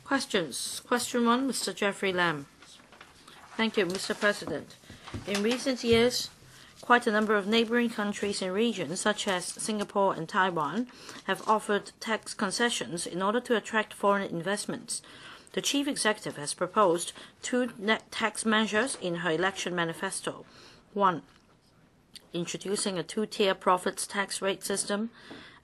Questions. Question 1, Mr. Jeffrey LAM. Thank you, Mr. President. In recent years, quite a number of neighboring countries and regions, such as Singapore and Taiwan, have offered tax concessions in order to attract foreign investments. The Chief Executive has proposed two net tax measures in her election manifesto. 1. Introducing a two-tier profits tax rate system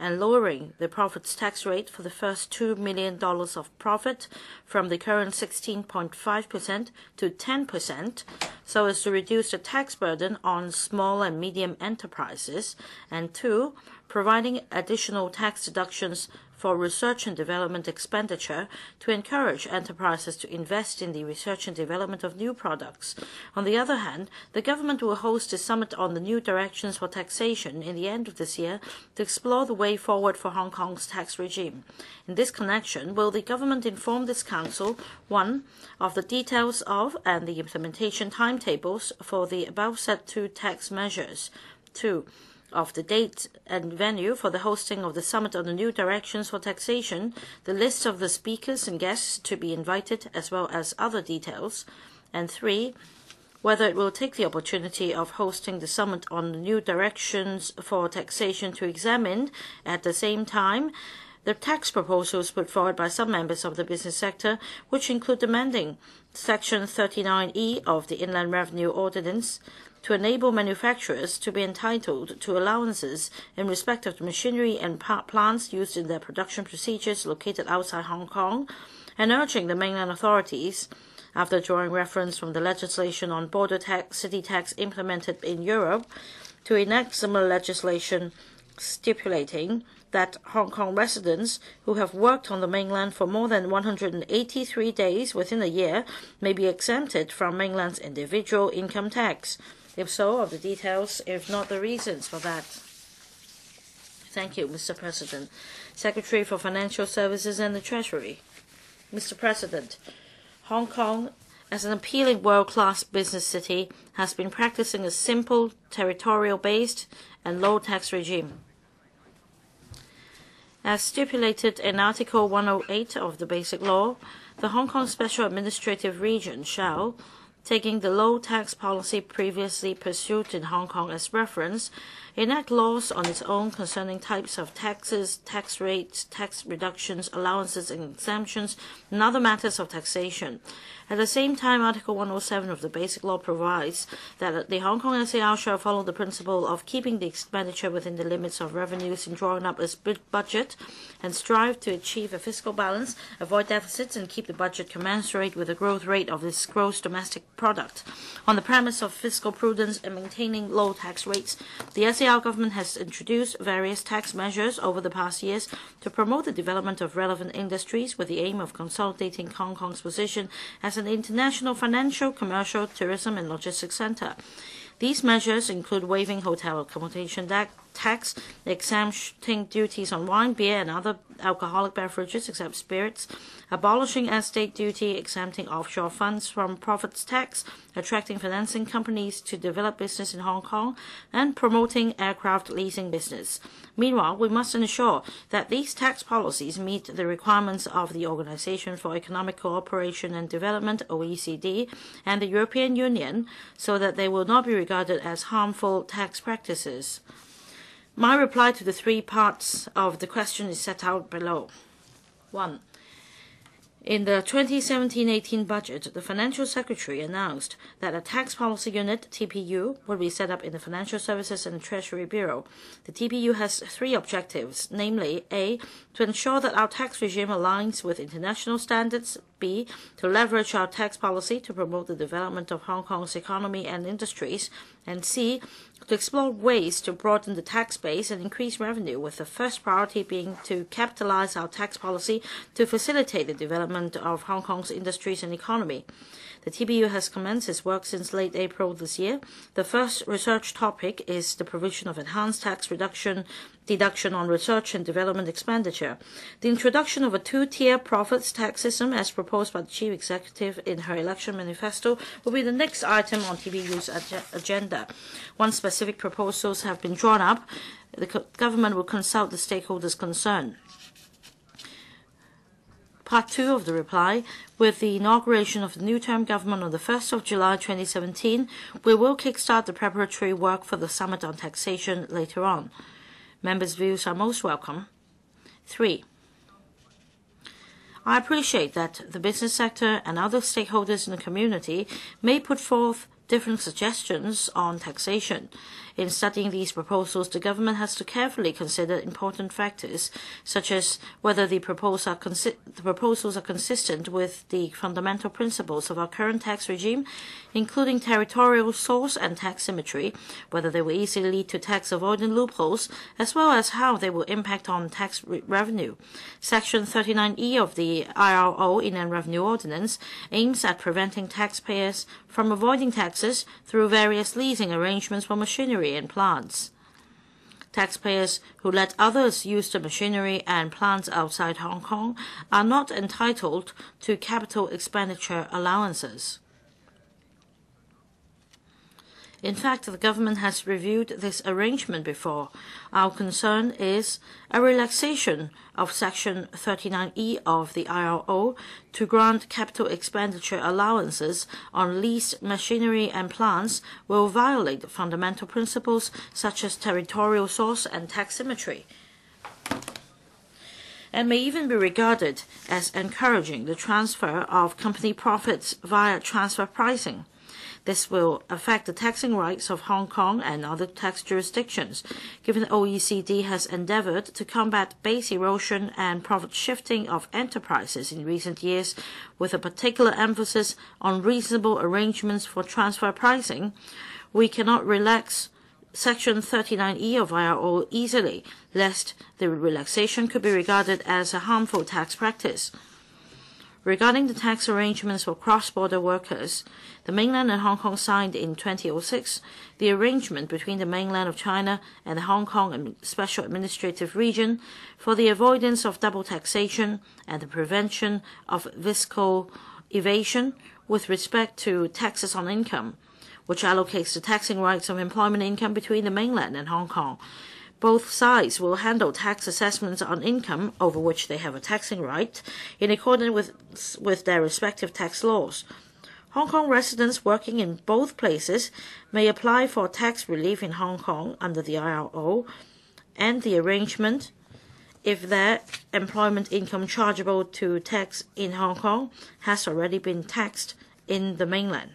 and lowering the profits tax rate for the first $2 million of profit from the current 16.5% to 10%, so as to reduce the tax burden on small and medium enterprises. And 2, providing additional tax deductions for research and development expenditure to encourage enterprises to invest in the research and development of new products. On the other hand, the government will host a summit on the new directions for taxation in the end of this year to explore the way forward for Hong Kong's tax regime. In this connection, will the government inform this council, 1, of the details of and the implementation timetables for the above said two tax measures, 2, of the date and venue for the hosting of the Summit on the New Directions for Taxation, the list of the speakers and guests to be invited, as well as other details, and 3, whether it will take the opportunity of hosting the Summit on the New Directions for Taxation to examine, at the same time, the tax proposals put forward by some members of the business sector, which include amending Section 39E of the Inland Revenue Ordinance to enable manufacturers to be entitled to allowances in respect of the machinery and plants used in their production procedures located outside Hong Kong, and urging the mainland authorities, after drawing reference from the legislation on border tax, city tax implemented in Europe, to enact similar legislation stipulating that Hong Kong residents who have worked on the mainland for more than 183 days within a year may be exempted from mainland's individual income tax. If so, of the details, if not the reasons for that. Thank you, Mr. President. Secretary for Financial Services and the Treasury. Mr. President, Hong Kong, as an appealing world-class business city, has been practicing a simple, territorial-based and low-tax regime. As stipulated in Article 108 of the Basic Law, the Hong Kong Special Administrative Region shall, taking the low tax policy previously pursued in Hong Kong as reference, enact laws on its own concerning types of taxes, tax rates, tax reductions, allowances and exemptions, and other matters of taxation. At the same time, Article 107 of the Basic Law provides that the Hong Kong SAR shall follow the principle of keeping the expenditure within the limits of revenues in drawing up its budget and strive to achieve a fiscal balance, avoid deficits, and keep the budget commensurate with the growth rate of its gross domestic product. On the premise of fiscal prudence and maintaining low tax rates, the SAR government has introduced various tax measures over the past years to promote the development of relevant industries with the aim of consolidating Hong Kong's position as an international financial, commercial, tourism and logistics center. These measures include waiving hotel accommodation tax, exempting duties on wine, beer, and other alcoholic beverages except spirits, abolishing estate duty, exempting offshore funds from profits tax, attracting financing companies to develop business in Hong Kong, and promoting aircraft leasing business. Meanwhile, we must ensure that these tax policies meet the requirements of the Organization for Economic Cooperation and Development, OECD, and the European Union, so that they will not be regarded as harmful tax practices. My reply to the three parts of the question is set out below. 1. In the 2017-18 budget, the Financial Secretary announced that a Tax Policy Unit, TPU, will be set up in the Financial Services and Treasury Bureau. The TPU has three objectives, namely, A, to ensure that our tax regime aligns with international standards, B, to leverage our tax policy to promote the development of Hong Kong's economy and industries, and C, to explore ways to broaden the tax base and increase revenue, with the first priority being to capitalize our tax policy to facilitate the development of Hong Kong's industries and economy. The TPU has commenced its work since late April this year. The first research topic is the provision of enhanced tax deduction on research and development expenditure. The introduction of a two-tier profits tax system, as proposed by the Chief Executive in her election manifesto, will be the next item on TPU's agenda. Once specific proposals have been drawn up, the government will consult the stakeholders concerned. Part 2 of the reply. With the inauguration of the new term government on the 1st of July 2017, we will kickstart the preparatory work for the summit on taxation later on. Members' views are most welcome. 3. I appreciate that the business sector and other stakeholders in the community may put forth different suggestions on taxation. In studying these proposals, the government has to carefully consider important factors, such as whether the proposals are consistent with the fundamental principles of our current tax regime, including territorial source and tax symmetry, whether they will easily lead to tax avoidance loopholes, as well as how they will impact on tax revenue. Section 39E of the IRO Inland Revenue Ordinance aims at preventing taxpayers from avoiding taxes through various leasing arrangements for machinery and plants. Taxpayers who let others use the machinery and plants outside Hong Kong are not entitled to capital expenditure allowances. In fact, the government has reviewed this arrangement before. Our concern is a relaxation of Section 39E of the IRO to grant capital expenditure allowances on leased machinery and plants will violate fundamental principles such as territorial source and tax symmetry, and may even be regarded as encouraging the transfer of company profits via transfer pricing. This will affect the taxing rights of Hong Kong and other tax jurisdictions, given the OECD has endeavored to combat base erosion and profit shifting of enterprises in recent years, with a particular emphasis on reasonable arrangements for transfer pricing. We cannot relax Section 39E of IRO easily, lest the relaxation could be regarded as a harmful tax practice. Regarding the tax arrangements for cross-border workers, the mainland and Hong Kong signed in 2006 the arrangement between the mainland of China and the Hong Kong Special Administrative Region for the avoidance of double taxation and the prevention of fiscal evasion with respect to taxes on income, which allocates the taxing rights of employment income between the mainland and Hong Kong. Both sides will handle tax assessments on income over which they have a taxing right in accordance with their respective tax laws. Hong Kong residents working in both places may apply for tax relief in Hong Kong under the IRO and the arrangement if their employment income chargeable to tax in Hong Kong has already been taxed in the mainland.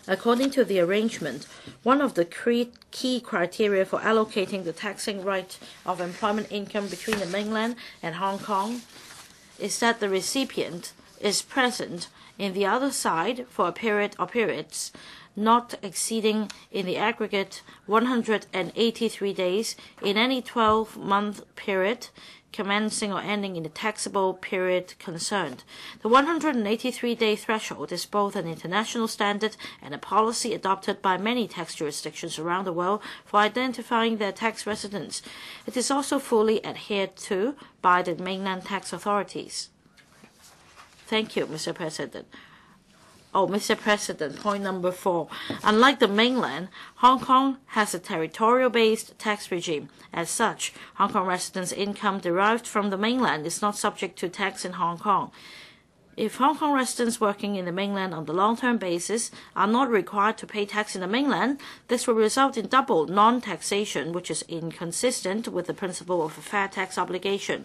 According to the arrangement, one of the key criteria for allocating the taxing right of employment income between the mainland and Hong Kong is that the recipient is present in the other side for a period or periods not exceeding in the aggregate 183 days in any 12-month period commencing or ending in the taxable period concerned. The 183-day threshold is both an international standard and a policy adopted by many tax jurisdictions around the world for identifying their tax residents. It is also fully adhered to by the mainland tax authorities. Thank you, Mr. President. Mr. President, point number 4. Unlike the mainland, Hong Kong has a territorial-based tax regime. As such, Hong Kong residents' income derived from the mainland is not subject to tax in Hong Kong. If Hong Kong residents working in the mainland on the long-term basis are not required to pay tax in the mainland, this will result in double non-taxation, which is inconsistent with the principle of a fair tax obligation.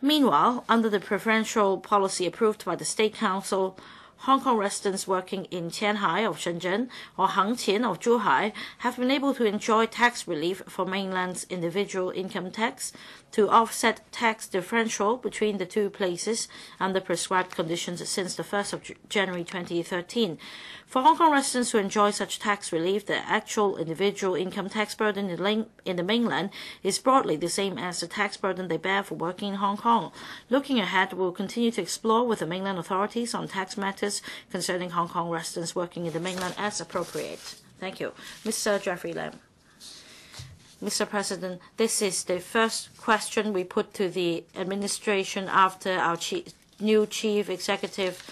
Meanwhile, under the preferential policy approved by the State Council, Hong Kong residents working in Qianhai of Shenzhen or Hangqian of Zhuhai have been able to enjoy tax relief for mainland's individual income tax to offset tax differential between the two places under prescribed conditions since the 1st of January 2013. For Hong Kong residents who enjoy such tax relief, the actual individual income tax burden in the mainland is broadly the same as the tax burden they bear for working in Hong Kong. Looking ahead, we will continue to explore with the mainland authorities on tax matters concerning Hong Kong residents working in the mainland as appropriate. Thank you. Mr. Jeffrey LAM. Mr. President, this is the first question we put to the administration after our new chief executive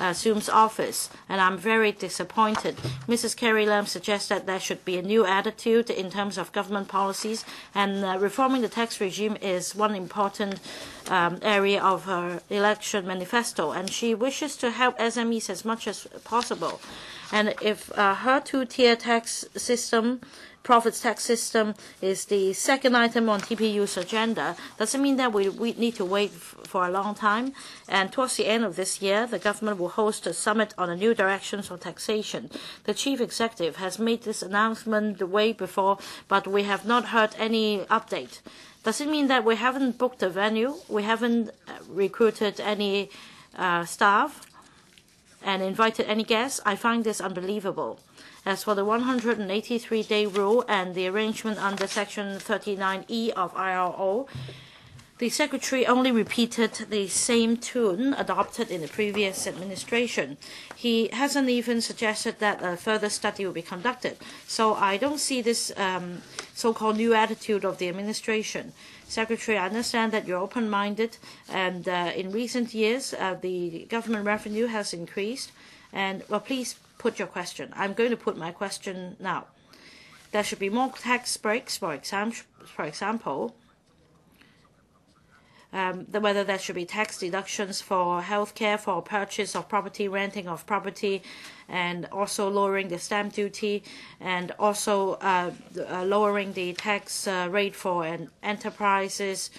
assumes office, and I'm very disappointed. Mrs. Carrie Lam suggests that there should be a new attitude in terms of government policies, and reforming the tax regime is one important area of her election manifesto, and she wishes to help SMEs as much as possible. And if her two-tier tax system, profits tax system, is the second item on TPU's agenda, doesn't mean that we need to wait for a long time. And towards the end of this year, the government will host a summit on the new directions of taxation. The chief executive has made this announcement way before, but we have not heard any update. Does it mean that we haven't booked a venue, we haven't recruited any staff, and invited any guests? I find this unbelievable. As for the 183-day rule and the arrangement under Section 39E of IRO, the Secretary only repeated the same tune adopted in the previous administration. He hasn't even suggested that a further study will be conducted. So I don't see this so-called new attitude of the administration. Secretary, I understand that you're open-minded, and in recent years, the government revenue has increased. And, well, please put your question. I'm going to put my question now. There should be more tax breaks, for example, whether there should be tax deductions for healthcare, for purchase of property, renting of property, and also lowering the stamp duty, and also lowering the tax rate for enterprises.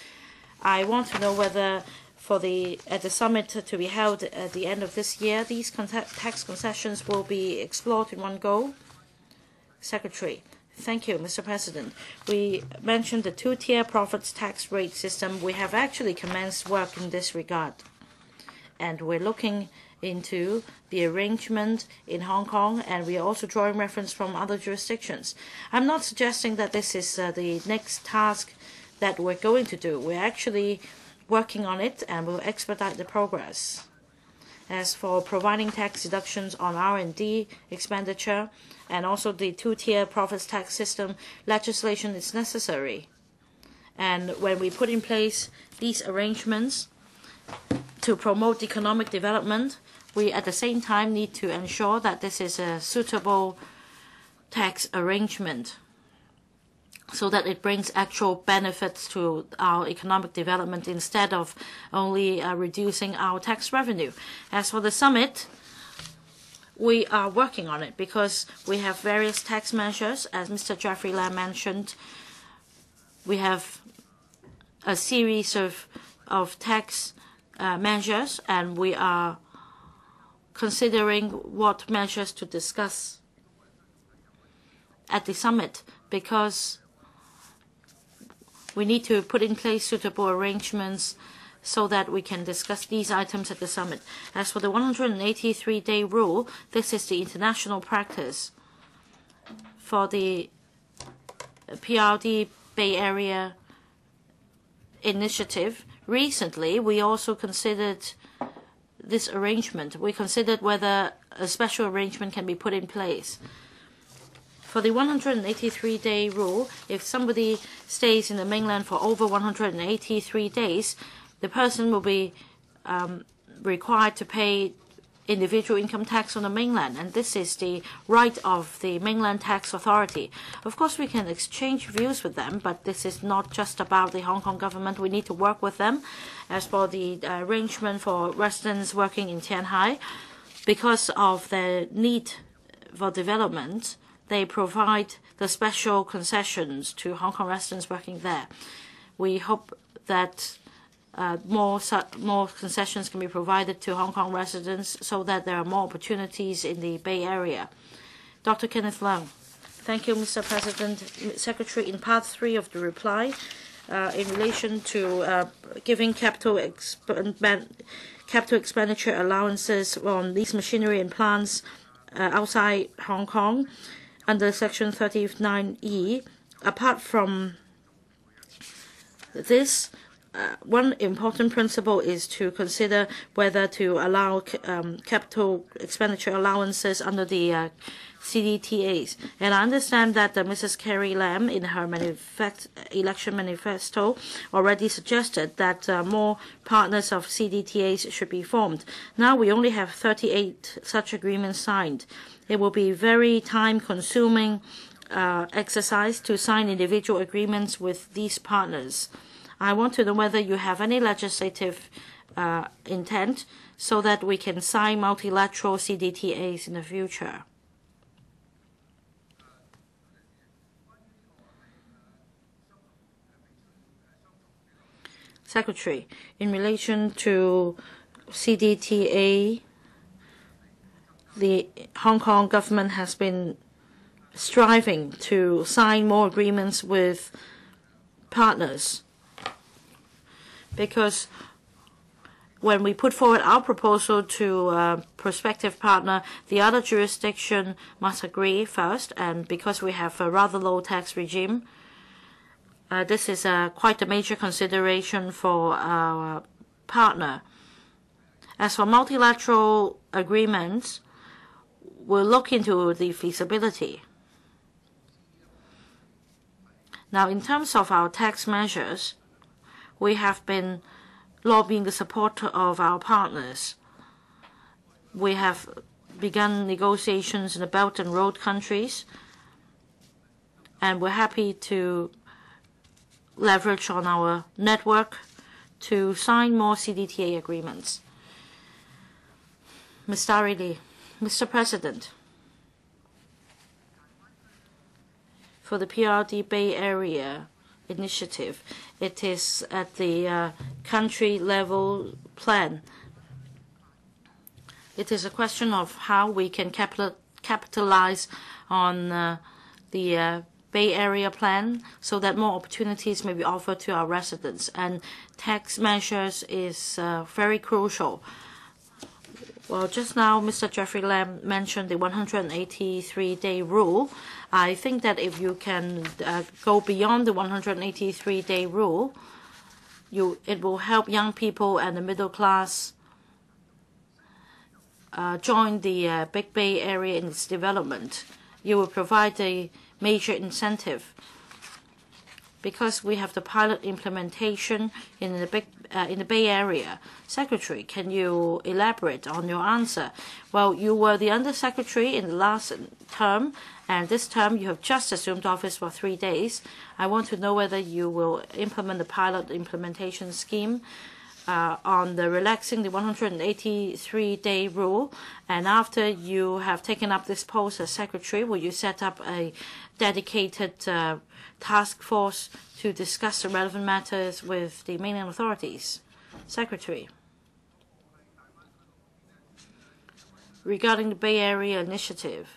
I want to know whether at the summit to be held at the end of this year, these tax concessions will be explored in one go. Secretary. Thank you, Mr. President. We mentioned the two-tier profits tax rate system. We have actually commenced work in this regard, and we're looking into the arrangement in Hong Kong, and we are also drawing reference from other jurisdictions. I'm not suggesting that this is the next task that we're going to do. We're actually working on it, and we'll expedite the progress. As for providing tax deductions on R&D expenditure and also the two-tier profits tax system, legislation is necessary. And when we put in place these arrangements to promote economic development, we at the same time need to ensure that this is a suitable tax arrangement so that it brings actual benefits to our economic development instead of only reducing our tax revenue. As for the summit, we are working on it because we have various tax measures. As Mr. Jeffrey LAM mentioned, we have a series of tax measures, and we are considering what measures to discuss at the summit, because we need to put in place suitable arrangements so that we can discuss these items at the summit. As for the 183-day rule, this is the international practice. For the PRD Bay Area initiative, recently we also considered this arrangement. We considered whether a special arrangement can be put in place. For the 183-day rule, if somebody stays in the mainland for over 183 days, the person will be required to pay individual income tax on the mainland, and this is the right of the mainland tax authority. Of course, we can exchange views with them, but this is not just about the Hong Kong government. We need to work with them. As for the arrangement for residents working in Tianhai, because of their need for development, they provide the special concessions to Hong Kong residents working there. We hope that more concessions can be provided to Hong Kong residents so that there are more opportunities in the Bay Area. Dr. Kenneth Leung. Thank you, Mr. President. Secretary, in part 3 of the reply, in relation to giving capital expenditure allowances on these machinery and plants outside Hong Kong, under Section 39E, apart from this, one important principle is to consider whether to allow capital expenditure allowances under the CDTAs. And I understand that Mrs. Carrie Lam, in her election manifesto, already suggested that more partners of CDTAs should be formed. Now we only have 38 such agreements signed. It will be very time-consuming exercise to sign individual agreements with these partners. I want to know whether you have any legislative intent so that we can sign multilateral CDTAs in the future. Secretary, in relation to CDTA, the Hong Kong government has been striving to sign more agreements with partners, because when we put forward our proposal to a prospective partner, the other jurisdiction must agree first, and because we have a rather low tax regime, this is quite a major consideration for our partner. As for multilateral agreements, we'll look into the feasibility. Now, in terms of our tax measures, we have been lobbying the support of our partners. We have begun negotiations in the Belt and Road countries, and we're happy to leverage on our network to sign more CDTA agreements. Mr. President, for the PRD Bay Area initiative, it is at the country level plan. It is a question of how we can capitalize on the Bay Area plan so that more opportunities may be offered to our residents, and tax measures is very crucial. Well, just now, Mr. Jeffrey LAM mentioned the 183-day rule. I think that if you can go beyond the 183-day rule, it will help young people and the middle class join the Big Bay Area in its development. You will provide a major incentive, because we have the pilot implementation in the Bay Area. Secretary, can you elaborate on your answer? Well, you were the Undersecretary in the last term, and this term you have just assumed office for 3 days. I want to know whether you will implement the pilot implementation scheme on the relaxing the 183-day rule, and after you have taken up this post as Secretary, will you set up a dedicated task force to discuss the relevant matters with the mainland authorities? Secretary. Regarding the Bay Area initiative,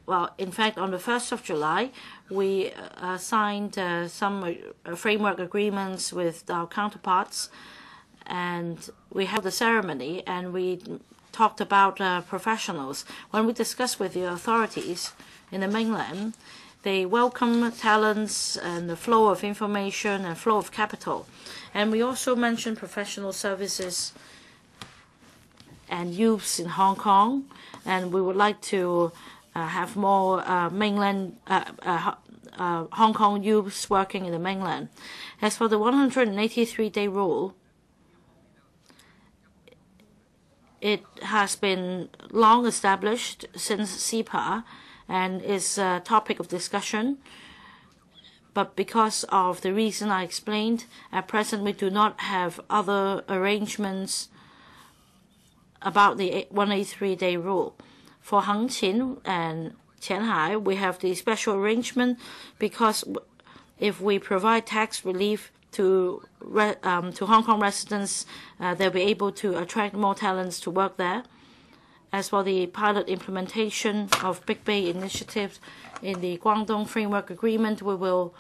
well, in fact, on the 1st of July, we signed some framework agreements with our counterparts, and we held a ceremony, and we talked about professionals. When we discussed with the authorities in the mainland, they welcome talents and the flow of information and flow of capital. And we also mentioned professional services and youths in Hong Kong, and we would like to have more mainland Hong Kong youths working in the mainland. As for the 183-day rule, it has been long established since CEPA and is a topic of discussion. But because of the reason I explained, at present we do not have other arrangements about the 183-day rule. For Hang Qin and Qianhai, we have the special arrangement because if we provide tax relief to Hong Kong residents, they'll be able to attract more talents to work there. As for the pilot implementation of Big Bay initiatives in the Guangdong Framework Agreement, we will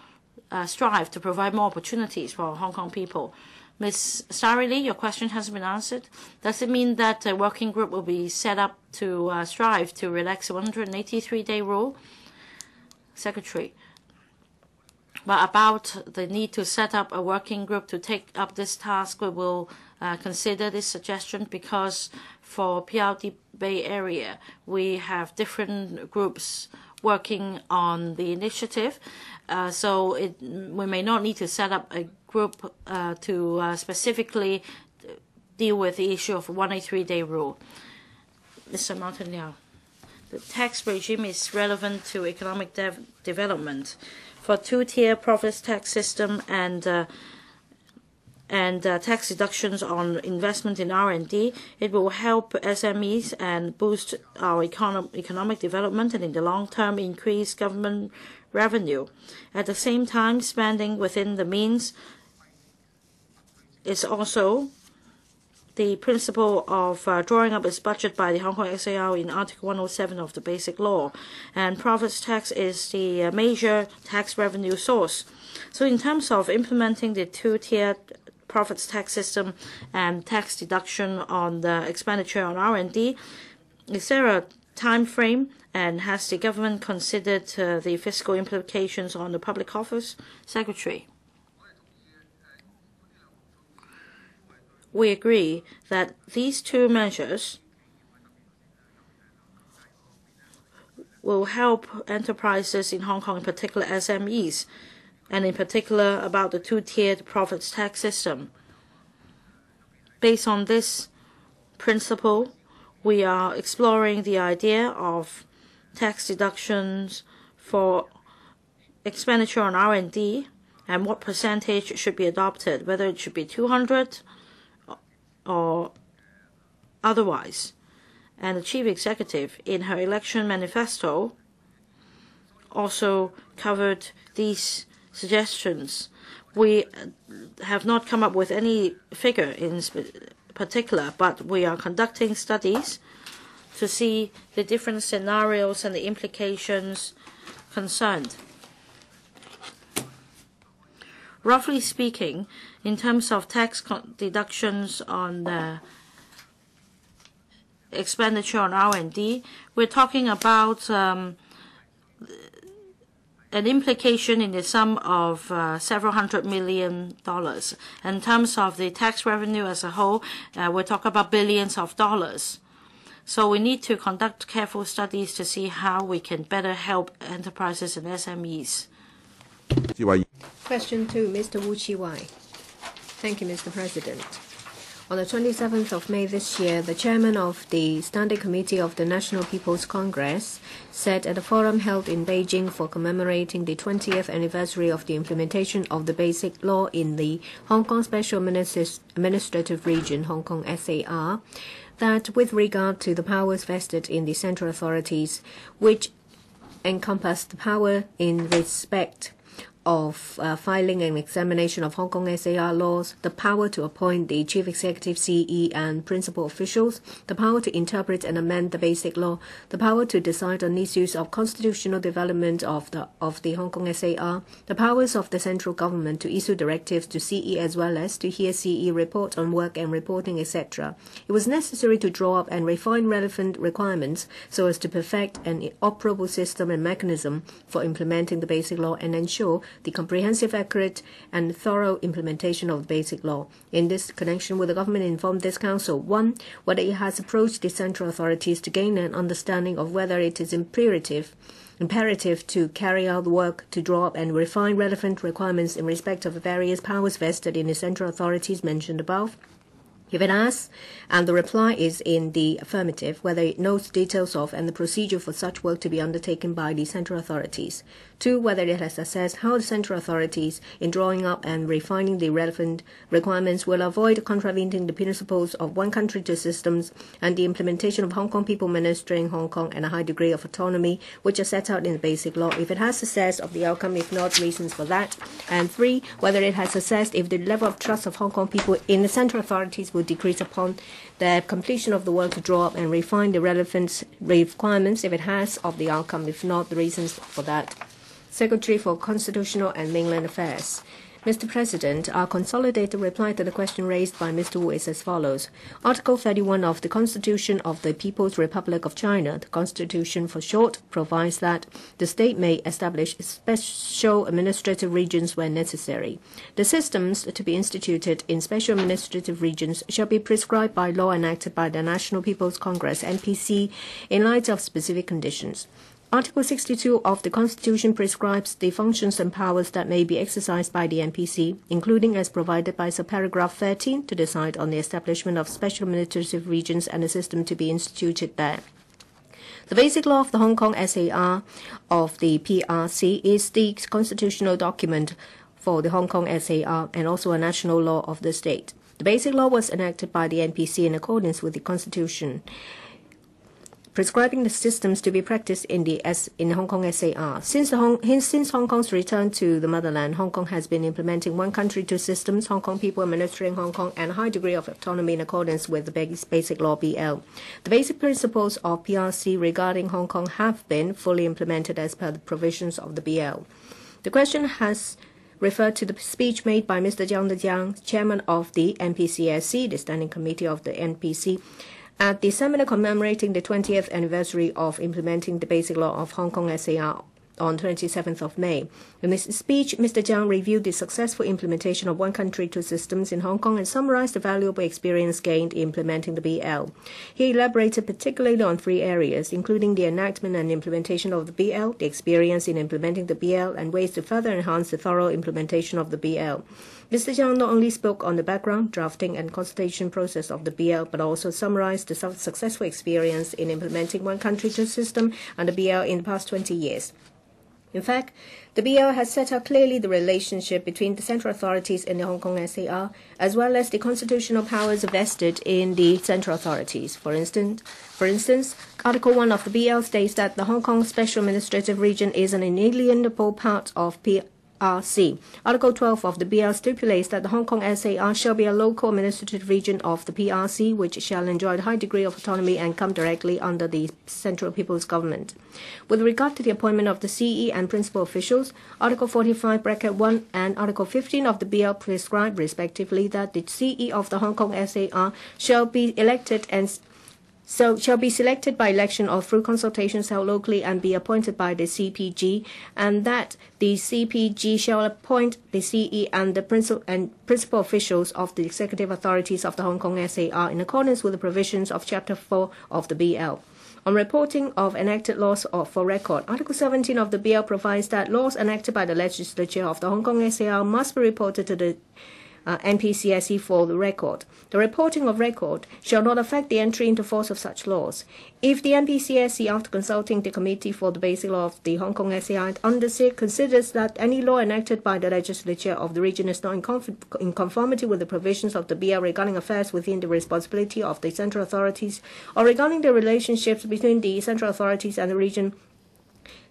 strive to provide more opportunities for Hong Kong people. Ms. Starry, your question has been answered. Does it mean that a working group will be set up to strive to relax the 183-day rule? Secretary, But about the need to set up a working group to take up this task, we will consider this suggestion, because for PRD Bay Area, we have different groups working on the initiative. So we may not need to set up a group to specifically deal with the issue of 183-day rule. Mr. Martin Liao, the tax regime is relevant to economic development. For two-tier profits tax system and tax deductions on investment in R&D, it will help SMEs and boost our economic development, and in the long term increase government revenue. At the same time, spending within the means is also the principle of drawing up its budget by the Hong Kong SAR in Article 107 of the Basic Law. And profits tax is the major tax revenue source. So in terms of implementing the two-tier profits tax system and tax deduction on the expenditure on R&D, is there a time frame, and has the government considered the fiscal implications on the public coffers? Secretary. We agree that these two measures will help enterprises in Hong Kong, in particular SMEs, and in particular about the two-tiered profits tax system. Based on this principle, we are exploring the idea of tax deductions for expenditure on R&D and what percentage should be adopted, whether it should be 200 or otherwise. And the Chief Executive, in her election manifesto, also covered these suggestions. We have not come up with any figure in particular, but we are conducting studies to see the different scenarios and the implications concerned. Roughly speaking, in terms of tax deductions on the expenditure on R&D, we're talking about an implication in the sum of several $100 million. In terms of the tax revenue as a whole, we're talking about billions of dollars. So we need to conduct careful studies to see how we can better help enterprises and SMEs. Question 2, Mr. WU Chi-wai. Thank you, Mr. President. On the 27th of May this year, the chairman of the Standing Committee of the National People's Congress said at a forum held in Beijing for commemorating the 20th anniversary of the implementation of the Basic Law in the Hong Kong Special Administrative Region, Hong Kong SAR, that with regard to the powers vested in the central authorities, which encompass the power in respect of filing and examination of Hong Kong SAR laws, the power to appoint the Chief Executive, CE, and principal officials, the power to interpret and amend the Basic Law, the power to decide on issues of constitutional development of the Hong Kong SAR, the powers of the central government to issue directives to CE as well as to hear CE report on work and reporting, etc. It was necessary to draw up and refine relevant requirements so as to perfect an operable system and mechanism for implementing the Basic Law and ensure the comprehensive, accurate, and thorough implementation of the Basic Law. In this connection, will the government inform this Council, 1, whether it has approached the central authorities to gain an understanding of whether it is imperative to carry out work to draw up and refine relevant requirements in respect of the various powers vested in the central authorities mentioned above? If it has, and the reply is in the affirmative, whether it knows details of and the procedure for such work to be undertaken by the central authorities. 2, whether it has assessed how the central authorities, in drawing up and refining the relevant requirements, will avoid contravening the principles of one country, two systems, and the implementation of Hong Kong people ministering Hong Kong and a high degree of autonomy, which are set out in the Basic Law. If it has assessed of the outcome, if not, reasons for that. And 3, whether it has assessed if the level of trust of Hong Kong people in the central authorities will decrease upon the completion of the work to draw up and refine the relevant requirements, if it has, of the outcome, if not, the reasons for that. Secretary for Constitutional and Mainland Affairs. Mr. President, our consolidated reply to the question raised by Mr. Wu is as follows. Article 31 of the Constitution of the People's Republic of China, the Constitution for short, provides that the state may establish special administrative regions when necessary. The systems to be instituted in special administrative regions shall be prescribed by law enacted by the National People's Congress, NPC, in light of specific conditions. Article 62 of the Constitution prescribes the functions and powers that may be exercised by the NPC, including as provided by subparagraph 13 to decide on the establishment of special administrative regions and the system to be instituted there. The basic law of the Hong Kong SAR of the PRC is the constitutional document for the Hong Kong SAR and also a national law of the state. The basic law was enacted by the NPC in accordance with the Constitution, prescribing the systems to be practiced in Hong Kong SAR. Since Hong Kong's return to the motherland, Hong Kong has been implementing one country, two systems, Hong Kong people administering Hong Kong, and a high degree of autonomy in accordance with the basic law BL. The basic principles of PRC regarding Hong Kong have been fully implemented as per the provisions of the BL. The question has referred to the speech made by Mr. Jiang, chairman of the NPCSC, the Standing Committee of the NPC, at the seminar commemorating the 20th anniversary of implementing the basic law of Hong Kong SAR on 27th of May. In his speech, Mr. Jiang reviewed the successful implementation of one country, two systems in Hong Kong and summarized the valuable experience gained in implementing the BL. He elaborated particularly on three areas, including the enactment and implementation of the BL, the experience in implementing the BL, and ways to further enhance the thorough implementation of the BL. Mr. Jiang not only spoke on the background, drafting, and consultation process of the BL, but also summarized the successful experience in implementing one country, two system and the BL in the past 20 years. In fact, the BL has set out clearly the relationship between the central authorities in the Hong Kong SAR, as well as the constitutional powers vested in the central authorities. For instance, Article 1 of the BL states that the Hong Kong Special Administrative Region is an inalienable part of PRC. Article 12 of the BL stipulates that the Hong Kong SAR shall be a local administrative region of the PRC, which shall enjoy a high degree of autonomy and come directly under the Central People's Government. With regard to the appointment of the CE and principal officials, Article 45(1) and Article 15 of the BL prescribe, respectively, that the CE of the Hong Kong SAR shall be selected by election or through consultations held locally and be appointed by the CPG, and that the CPG shall appoint the CE and the principal officials of the executive authorities of the Hong Kong SAR in accordance with the provisions of Chapter 4 of the BL. On reporting of enacted laws for record, Article 17 of the BL provides that laws enacted by the legislature of the Hong Kong SAR must be reported to the NPCSC for the record. The reporting of record shall not affect the entry into force of such laws. If the NPCSC, after consulting the Committee for the Basic Law of the Hong Kong SAR, considers that any law enacted by the legislature of the region is not in conformity with the provisions of the BL regarding affairs within the responsibility of the central authorities, or regarding the relationships between the central authorities and the region,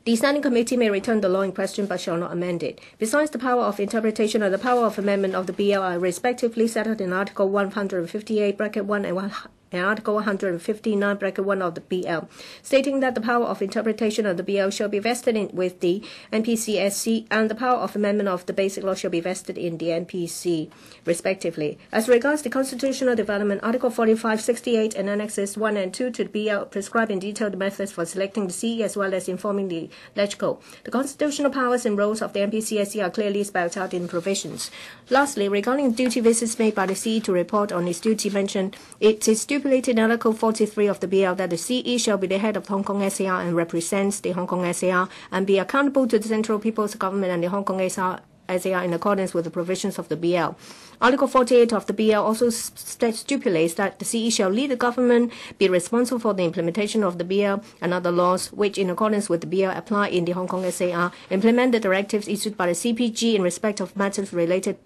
the Standing Committee may return the law in question but shall not amend it. Besides, the power of interpretation and the power of amendment of the BL are respectively set out in Article 158(1) and Article 159(1) of the BL, stating that the power of interpretation of the BL shall be vested with the NPCSC and the power of amendment of the Basic Law shall be vested in the NPC, respectively. As regards the constitutional development, Article 45, 68 and Annexes 1 and 2 to the BL prescribe in detail the methods for selecting the CE as well as informing the LegCo. The constitutional powers and roles of the NPCSC are clearly spelled out in provisions. Lastly, regarding duty visits made by the CE to report on its duty mentioned, it is stipulated in Article 43 of the BL that the CE shall be the head of the Hong Kong SAR and represents the Hong Kong SAR and be accountable to the Central People's Government and the Hong Kong SAR in accordance with the provisions of the BL. Article 48 of the BL also stipulates that the CE shall lead the government, be responsible for the implementation of the BL and other laws which, in accordance with the BL, apply in the Hong Kong SAR, implement the directives issued by the CPG in respect of matters related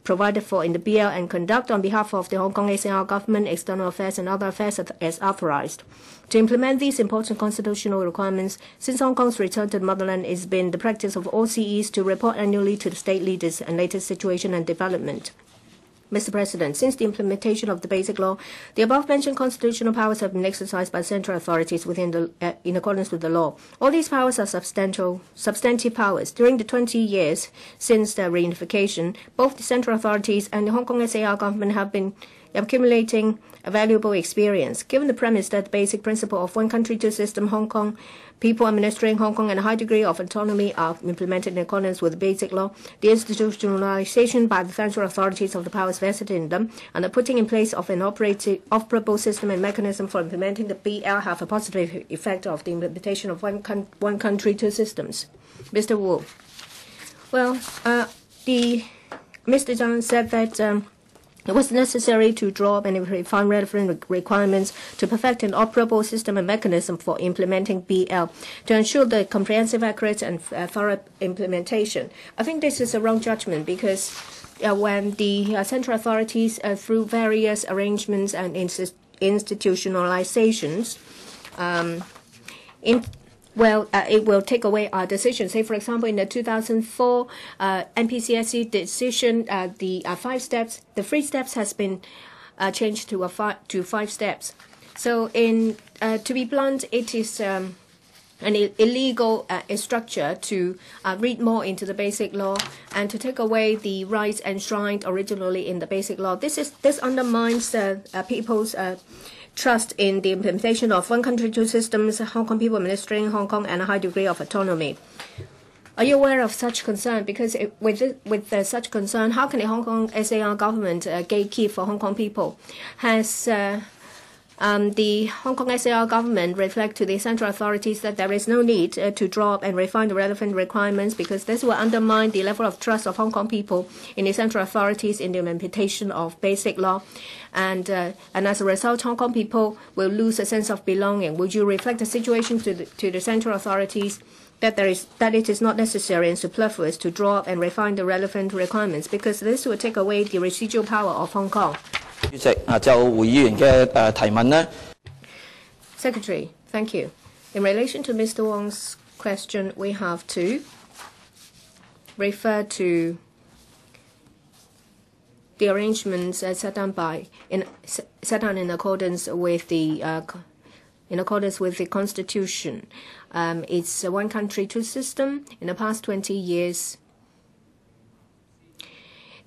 provided for in the BL, and conduct on behalf of the Hong Kong SAR government external affairs and other affairs as authorized. To implement these important constitutional requirements, since Hong Kong's return to the motherland, it's been the practice of all CEs to report annually to the state leaders and latest situation and development. Mr. President, since the implementation of the Basic Law, the above-mentioned constitutional powers have been exercised by central authorities in accordance with the law. All these powers are substantive powers. During the 20 years since the reunification, both the central authorities and the Hong Kong SAR government have been accumulating a valuable experience. Given the premise that the basic principle of one country, two systems, Hong Kong people administering Hong Kong and a high degree of autonomy are implemented in accordance with the Basic Law, the institutionalization by the central authorities of the powers vested in them, and the putting in place of an operable system and mechanism for implementing the BL have a positive effect of the implementation of one country, two systems. Mr. Wu. Well, Mr. Zhang said that it was necessary to draw up and refine relevant requirements to perfect an operable system and mechanism for implementing BL to ensure the comprehensive, accurate, and thorough implementation. I think this is a wrong judgment because when the central authorities, through various arrangements and institutionalizations, it will take away our decisions. Say, for example, in the 2004 NPCSC decision, the 5 steps, the 3 steps has been changed to 5 steps. So, to be blunt, it is an illegal structure to read more into the Basic Law and to take away the rights enshrined originally in the Basic Law. This undermines people's trust in the implementation of one country, two systems, Hong Kong people administering Hong Kong, and a high degree of autonomy. Are you aware of such concern? Because with such concern, how can the Hong Kong SAR government gatekeep for Hong Kong people? Has the Hong Kong SAR government reflect to the central authorities that there is no need to draw up and refine the relevant requirements because this will undermine the level of trust of Hong Kong people in the central authorities in the implementation of Basic Law, and as a result, Hong Kong people will lose a sense of belonging. Would you reflect the situation to the central authorities that it is not necessary and superfluous to draw up and refine the relevant requirements because this will take away the residual power of Hong Kong? Secretary, thank you. In relation to Mr. Wong's question, we have to refer to the arrangements set down in accordance with the Constitution. It's a one country, two system. In the past 20 years,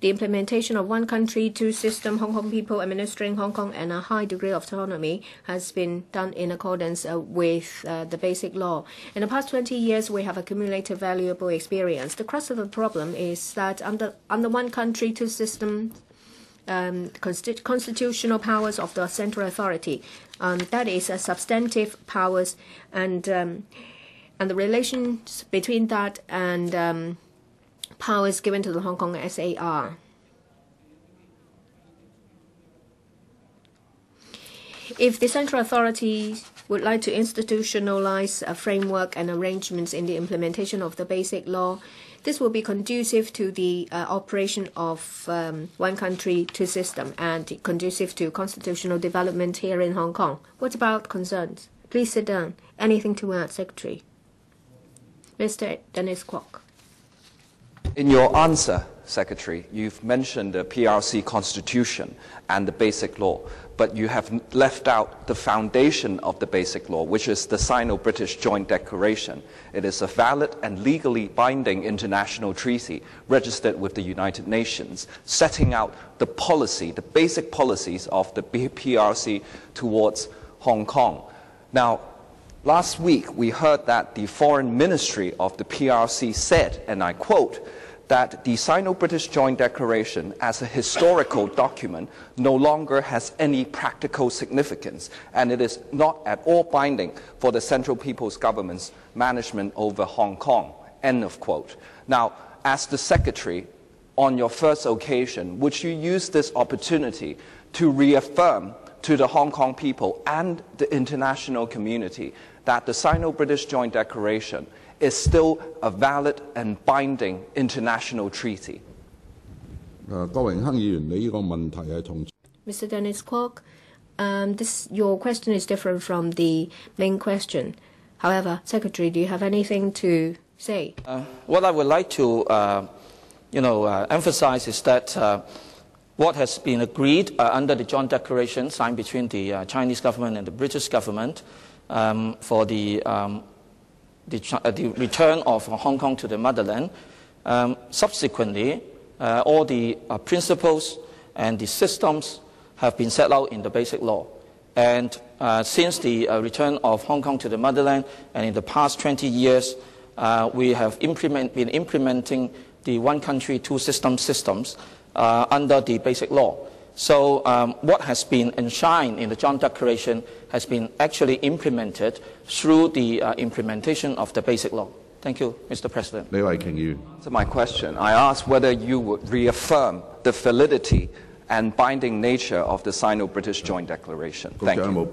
the implementation of one country, two system, Hong Kong people administering Hong Kong and a high degree of autonomy has been done in accordance with the Basic Law. In the past 20 years, we have accumulated valuable experience. The crux of the problem is that under one country, two system, constitutional powers of the central authority, that is substantive powers, and the relations between that and powers given to the Hong Kong SAR. If the central authorities would like to institutionalize a framework and arrangements in the implementation of the Basic Law, this will be conducive to the operation of one country, two system, and conducive to constitutional development here in Hong Kong. What about concerns? Please sit down. Anything to add, Secretary? Mr. Dennis Kwok. In your answer, Secretary, you've mentioned the PRC Constitution and the Basic Law, but you have left out the foundation of the Basic Law, which is the Sino-British Joint Declaration. It is a valid and legally binding international treaty registered with the United Nations, setting out the policy, the basic policies of the PRC towards Hong Kong. Now, last week we heard that the Foreign Ministry of the PRC said, and I quote, that the Sino-British Joint Declaration as a historical document no longer has any practical significance, and it is not at all binding for the Central People's Government's management over Hong Kong, end of quote. Now, as the Secretary, on your first occasion, would you use this opportunity to reaffirm to the Hong Kong people and the international community that the Sino-British Joint Declaration is still a valid and binding international treaty? Mr. Dennis Kwok, your question is different from the main question. However, Secretary, do you have anything to say? What I would like to emphasize is that what has been agreed under the joint declaration signed between the Chinese government and the British government for the return of Hong Kong to the motherland. Subsequently, all the principles and the systems have been set out in the Basic Law. And since the return of Hong Kong to the motherland, and in the past 20 years, we have been implementing the one country, two systems under the Basic Law. So what has been enshrined in the joint declaration has been actually implemented through the implementation of the Basic Law. Thank you, Mr. President. Can you answer my question? I asked whether you would reaffirm the validity and binding nature of the Sino-British Joint Declaration. Thank you.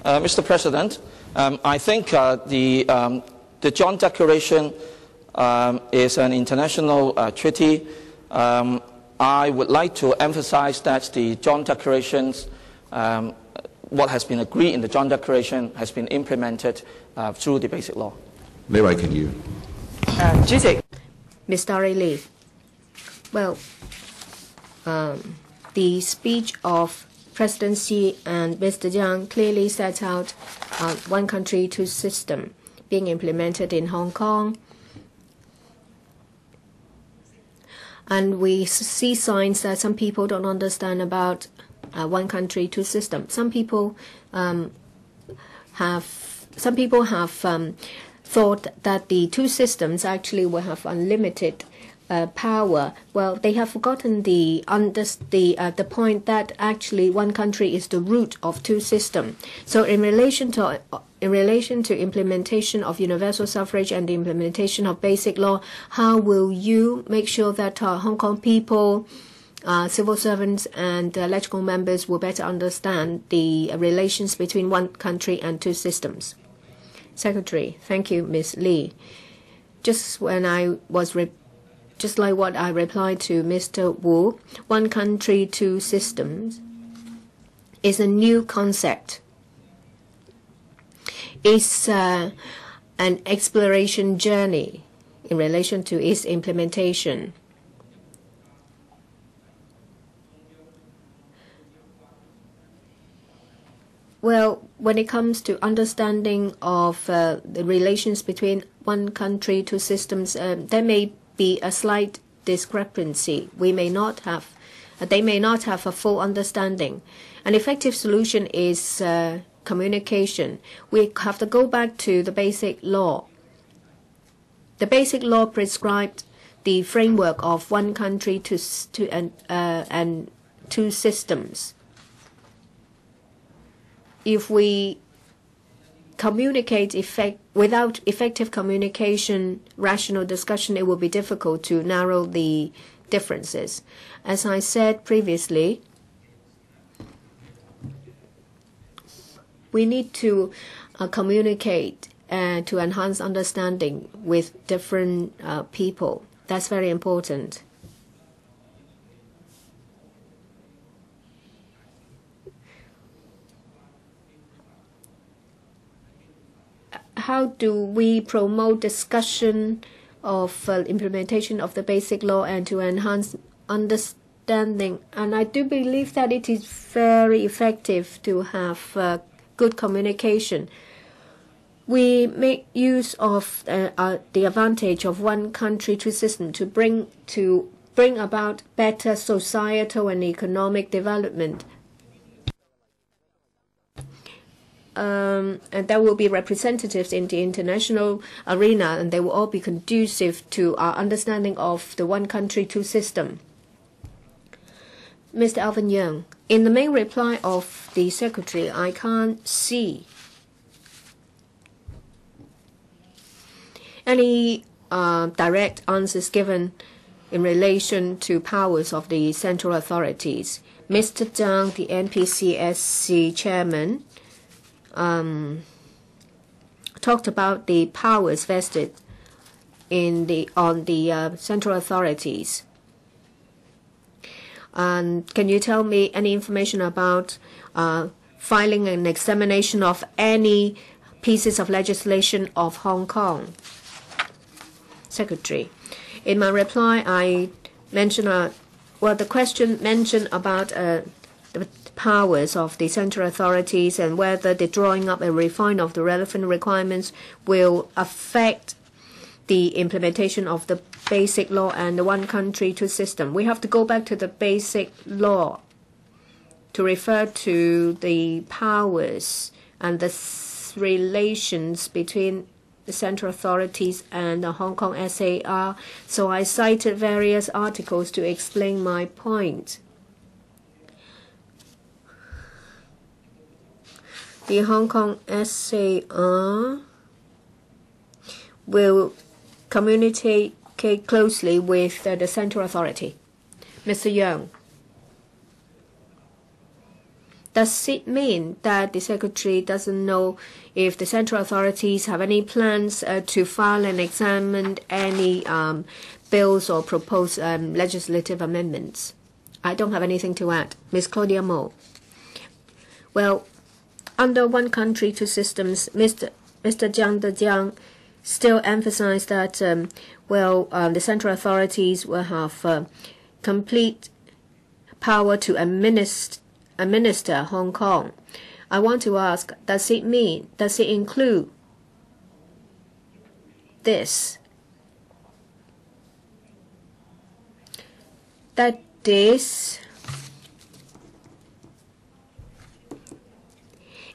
Mr. President, I think the Joint Declaration is an international treaty. I would like to emphasize that the Joint Declarations, what has been agreed in the Joint Declaration has been implemented through the Basic Law. Mr. Lee. Well, the speech of President Xi and Mr. Jiang clearly sets out one country, two system being implemented in Hong Kong. And we see signs that some people don't understand about one country, two system. Some people have thought that the two systems actually will have unlimited power. Well, they have forgotten the point that actually one country is the root of two systems. So in relation to implementation of universal suffrage and the implementation of Basic Law, how will you make sure that Hong Kong people, civil servants and electoral members will better understand the relations between one country and two systems? Secretary, thank you, Ms. Lee. Just like what I replied to Mr. Wu, one country, two systems is a new concept. It's an exploration journey in relation to its implementation. Well, when it comes to understanding of the relations between one country, two systems, there may be a slight discrepancy. They may not have a full understanding. An effective solution is communication. We have to go back to the Basic Law. The Basic Law prescribed the framework of one country and two systems. If we communicate without effective communication, rational discussion, it will be difficult to narrow the differences. As I said previously, we need to communicate to enhance understanding with different people. That's very important. How do we promote discussion of implementation of the Basic Law and to enhance understanding? And I do believe that it is very effective to have good communication. We make use of the advantage of one country, two system to bring about better societal and economic development. And there will be representatives in the international arena, and they will all be conducive to our understanding of the one country, two system. Mr. Alvin Young, in the main reply of the Secretary, I can't see any direct answers given in relation to powers of the central authorities. Mr. Zhang, the NPCSC chairman, talked about the powers vested on the central authorities. And can you tell me any information about filing an examination of any pieces of legislation of Hong Kong? Secretary, in my reply, I the question mentioned about the powers of the central authorities and whether the drawing up and refine of the relevant requirements will affect the implementation of the basic law and the one country, two system. We have to go back to the basic law to refer to the powers and the relations between the central authorities and the Hong Kong SAR. So I cited various articles to explain my point. The Hong Kong SAR will communicate closely with the central authority. Mr. Young, does it mean that the Secretary doesn't know if the central authorities have any plans to file and examine any bills or propose legislative amendments? I don't have anything to add. Ms. Claudia Mo. Well, under one country, two systems, Mr. Jiang still emphasized that, the central authorities will have complete power to administer Hong Kong. I want to ask, does it include this? That is,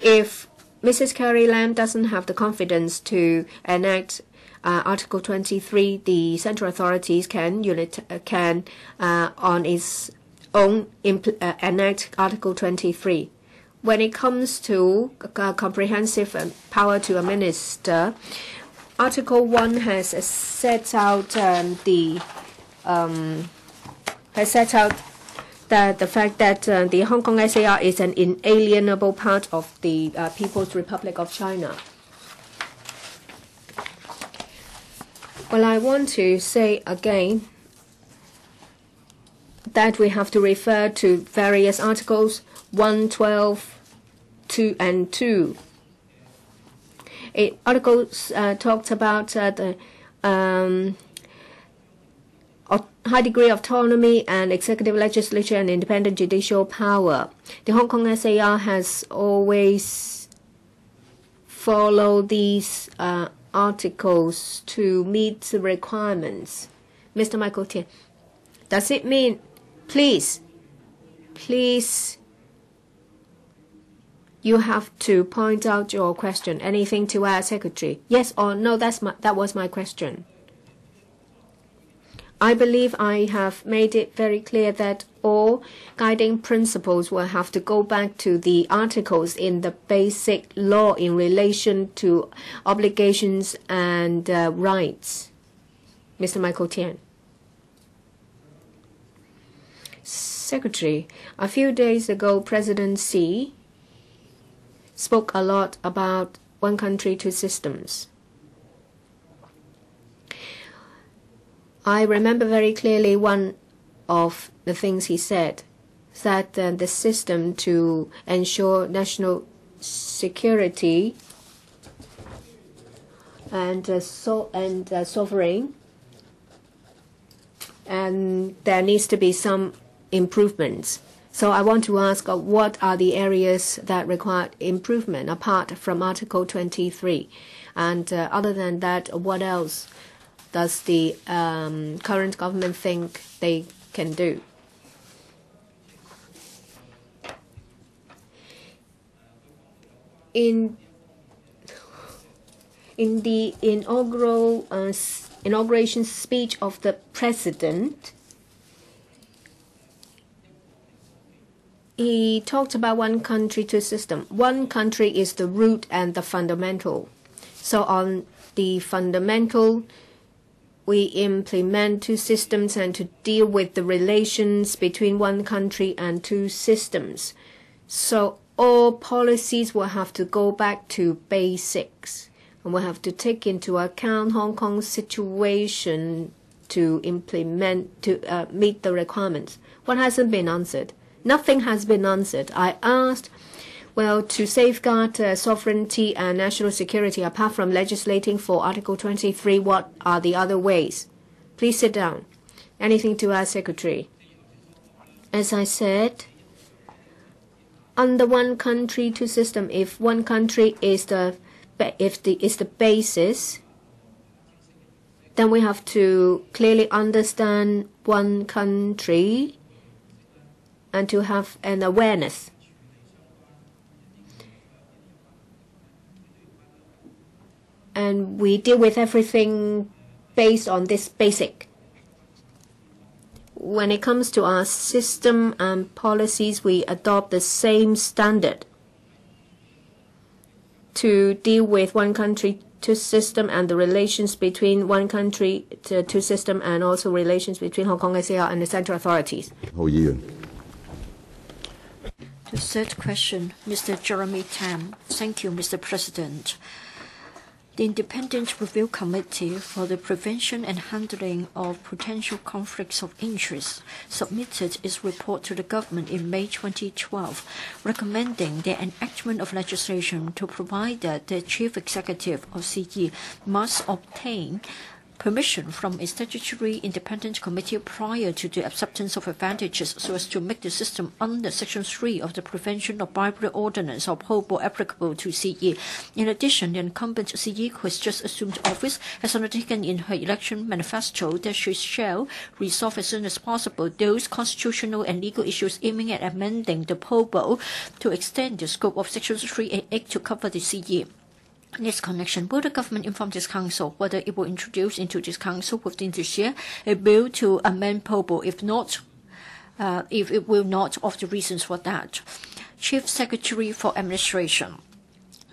if Mrs. Carrie Lam doesn't have the confidence to enact Article 23, the central authorities can on its own enact Article 23. When it comes to comprehensive power to administer, Article 1 has set out the fact that the Hong Kong SAR is an inalienable part of the People's Republic of China. Well, I want to say again that we have to refer to various articles 1, 12, 2, and 2. Articles talked about the high degree of autonomy and executive, legislature, and independent judicial power. The Hong Kong SAR has always followed these articles to meet the requirements. Mr. Michael Tian, does it mean, please, you have to point out your question. Anything to add, Secretary? Yes or no? That was my question. I believe I have made it very clear that all guiding principles will have to go back to the articles in the basic law in relation to obligations and rights. Mr. Michael Tian. Secretary, a few days ago, President Xi spoke a lot about one country, two systems. I remember very clearly one of the things he said, that the system to ensure national security and sovereign, and there needs to be some improvements. So I want to ask, what are the areas that require improvement apart from Article 23? And other than that, what else does the current government think they can do? In the inauguration speech of the president, he talked about one country, two system. One country is the root and the fundamental. So on the fundamental, we implement two systems and to deal with the relations between one country and two systems. So all policies will have to go back to basics, and we'll have to take into account Hong Kong's situation to meet the requirements. What hasn't been answered? Nothing has been answered. I asked, to safeguard sovereignty and national security, apart from legislating for Article 23, what are the other ways? Please sit down. Anything to add, Secretary? As I said, under one country, two system, if one country is the basis, then we have to clearly understand one country and to have an awareness. And we deal with everything based on this basic. When it comes to our system and policies, we adopt the same standard to deal with one country, two system, and the relations between one country, two system, and also relations between Hong Kong SAR and the central authorities. The third question, Mr. Jeremy TAM. Thank you, Mr. President. The Independent Review Committee for the Prevention and Handling of Potential Conflicts of Interest submitted its report to the government in May 2012, recommending the enactment of legislation to provide that the Chief Executive of CE must obtain permission from a statutory independent committee prior to the acceptance of advantages so as to make the system under Section 3 of the Prevention of Bribery Ordinance or POBO applicable to CE. In addition, the incumbent CE who has just assumed office has undertaken in her election manifesto that she shall resolve as soon as possible those constitutional and legal issues aiming at amending the POBO to extend the scope of Sections 3 and 8 to cover the CE. In this connection, will the government inform this council whether it will introduce into this council within this year a bill to amend POBO? If not, if it will not, of the reasons for that. Chief Secretary for Administration.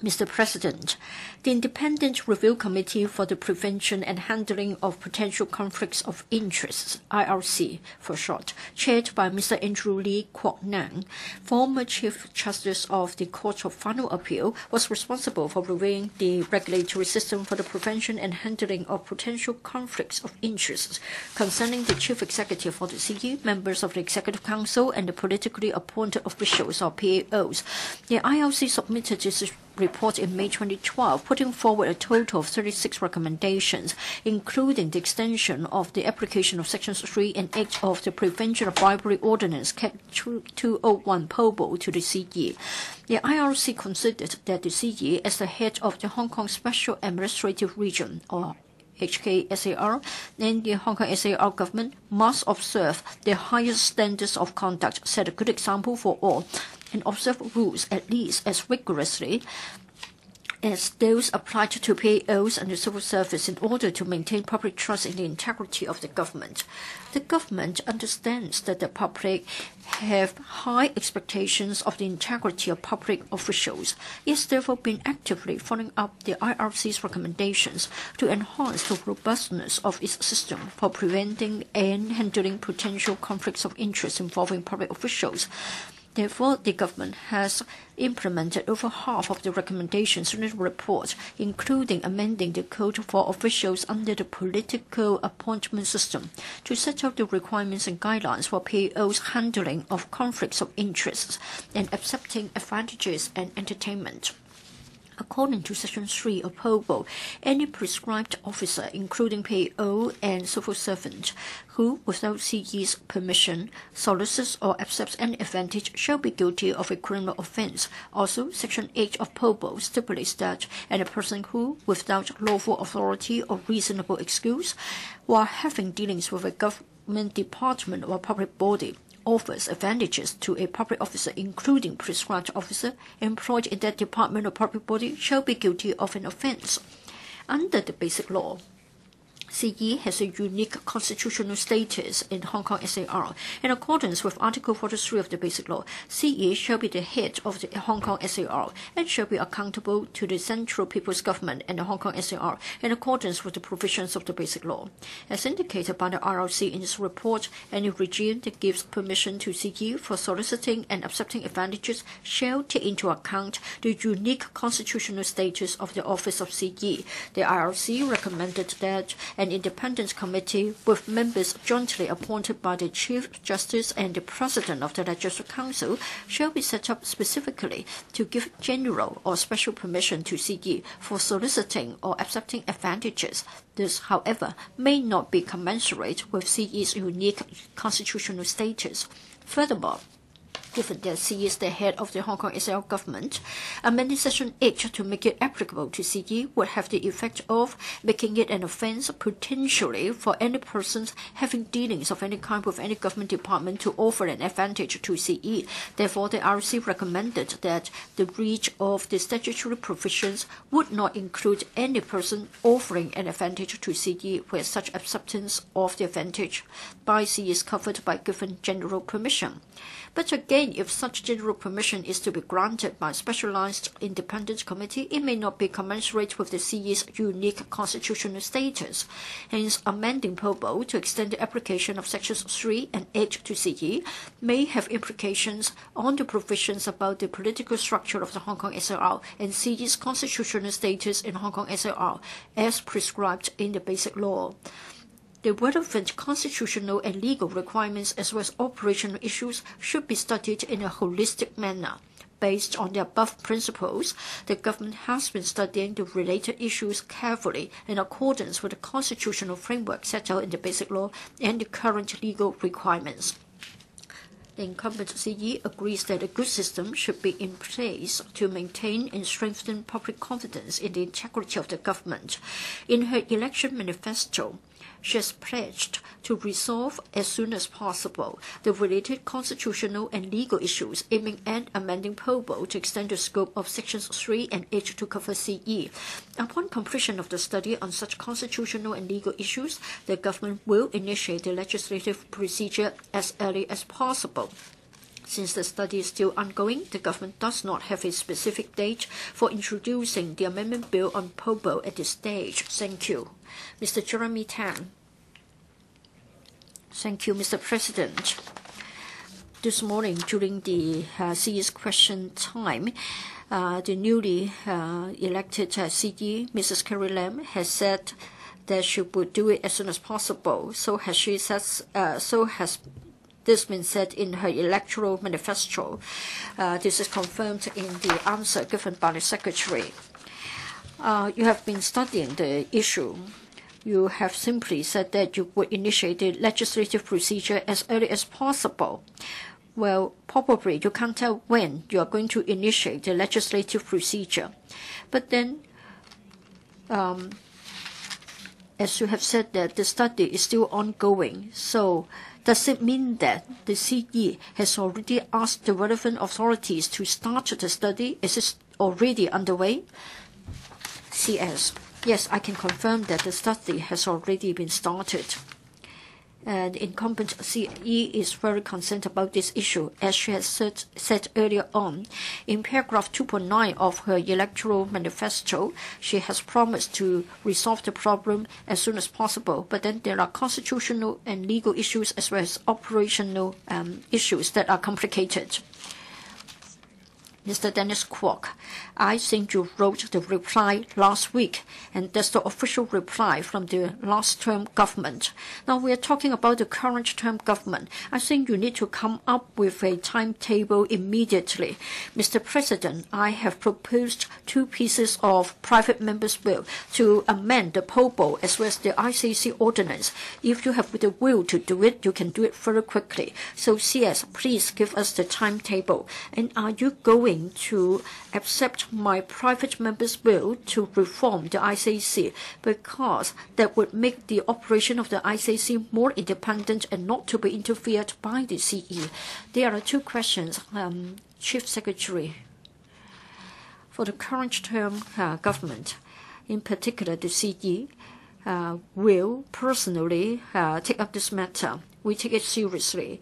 Mr. President, the Independent Review Committee for the Prevention and Handling of Potential Conflicts of Interest, IRC for short, chaired by Mr. Andrew WAN, former Chief Justice of the Court of Final Appeal, was responsible for reviewing the regulatory system for the prevention and handling of potential conflicts of interest concerning the Chief Executive of the CE, members of the Executive Council, and the politically appointed officials or PAOs. The IRC submitted its report in May 2012, putting forward a total of 36 recommendations, including the extension of the application of Sections 3 and 8 of the Prevention of Bribery Ordinance Cap 201 POBO to the CE. The IRC considered that the CE, as the head of the Hong Kong Special Administrative Region, or HKSAR, and the Hong Kong SAR government must observe the highest standards of conduct, set a good example for all, and observe rules at least as rigorously as those applied to PAOs and the civil service in order to maintain public trust in the integrity of the government. The government understands that the public have high expectations of the integrity of public officials. It has therefore been actively following up the IRC's recommendations to enhance the robustness of its system for preventing and handling potential conflicts of interest involving public officials. Therefore, the government has implemented over half of the recommendations in the report, including amending the code for officials under the political appointment system to set out the requirements and guidelines for PAO's handling of conflicts of interests and accepting advantages and entertainment. According to Section 3 of POBO, any prescribed officer, including PAO and civil servant, who, without CE's permission, solicits or accepts any advantage shall be guilty of a criminal offence. Also, Section 8 of POBO stipulates that any person who, without lawful authority or reasonable excuse, while having dealings with a government department or public body, offers advantages to a public officer, including prescribed officer, employed in that department or public body, shall be guilty of an offence. Under the Basic Law, CE has a unique constitutional status in Hong Kong SAR. In accordance with Article 43 of the Basic Law, CE shall be the head of the Hong Kong SAR and shall be accountable to the Central People's Government and the Hong Kong SAR in accordance with the provisions of the Basic Law. As indicated by the RRC in its report, any regime that gives permission to CE for soliciting and accepting advantages shall take into account the unique constitutional status of the Office of CE. The RRC recommended that an independent committee with members jointly appointed by the Chief Justice and the President of the Legislative Council shall be set up specifically to give general or special permission to CE for soliciting or accepting advantages. This, however, may not be commensurate with CE's unique constitutional status. Furthermore, given that CE is the head of the Hong Kong SAR government, amending Section H to make it applicable to CE would have the effect of making it an offence potentially for any persons having dealings of any kind with any government department to offer an advantage to CE. Therefore, the RC recommended that the reach of the statutory provisions would not include any person offering an advantage to CE where such acceptance of the advantage by CE is covered by given general permission. But again, if such general permission is to be granted by a specialized independent committee, it may not be commensurate with the CE's unique constitutional status. Hence, amending POBO to extend the application of Sections 3 and 8 to CE may have implications on the provisions about the political structure of the Hong Kong SAR and CE's constitutional status in Hong Kong SAR as prescribed in the Basic Law. The relevant constitutional and legal requirements as well as operational issues should be studied in a holistic manner. Based on the above principles, the government has been studying the related issues carefully in accordance with the constitutional framework set out in the Basic Law and the current legal requirements. The incumbent CE agrees that a good system should be in place to maintain and strengthen public confidence in the integrity of the government. In her election manifesto, she has pledged to resolve as soon as possible the related constitutional and legal issues aiming at amending POBO to extend the scope of Sections 3 and 8 to cover CE. Upon completion of the study on such constitutional and legal issues, the government will initiate the legislative procedure as early as possible. Since the study is still ongoing, the government does not have a specific date for introducing the amendment bill on POBO at this stage. Thank you. Mr. Jeremy TAM. Thank you, Mr. President. This morning, during the CE's question time, the newly elected CE, Mrs. Carrie Lam, has said that she would do it as soon as possible. So has she said, this been said in her electoral manifesto. This is confirmed in the answer given by the Secretary. You have been studying the issue. You have simply said that you would initiate the legislative procedure as early as possible. Well, probably you can't tell when you are going to initiate the legislative procedure. But then, as you have said that the study is still ongoing, so does it mean that the CE has already asked the relevant authorities to start the study? Is it already underway? CS. Yes, I can confirm that the study has already been started. And incumbent CE is very concerned about this issue, as she has said earlier on. In paragraph 2.9 of her electoral manifesto, she has promised to resolve the problem as soon as possible, but then there are constitutional and legal issues as well as operational issues that are complicated. Mr. Dennis Kwok, I think you wrote the reply last week, and that's the official reply from the last term government. Now we are talking about the current term government. I think you need to come up with a timetable immediately. Mr. President, I have proposed 2 pieces of private members' bill to amend the POBO as well as the ICC ordinance. If you have the will to do it, you can do it very quickly. So CS, please give us the timetable. And are you going to accept my private member's bill to reform the ICC, because that would make the operation of the ICC more independent and not to be interfered by the CE? There are 2 questions, Chief Secretary. For the current term government, in particular the CE, will personally take up this matter. We take it seriously.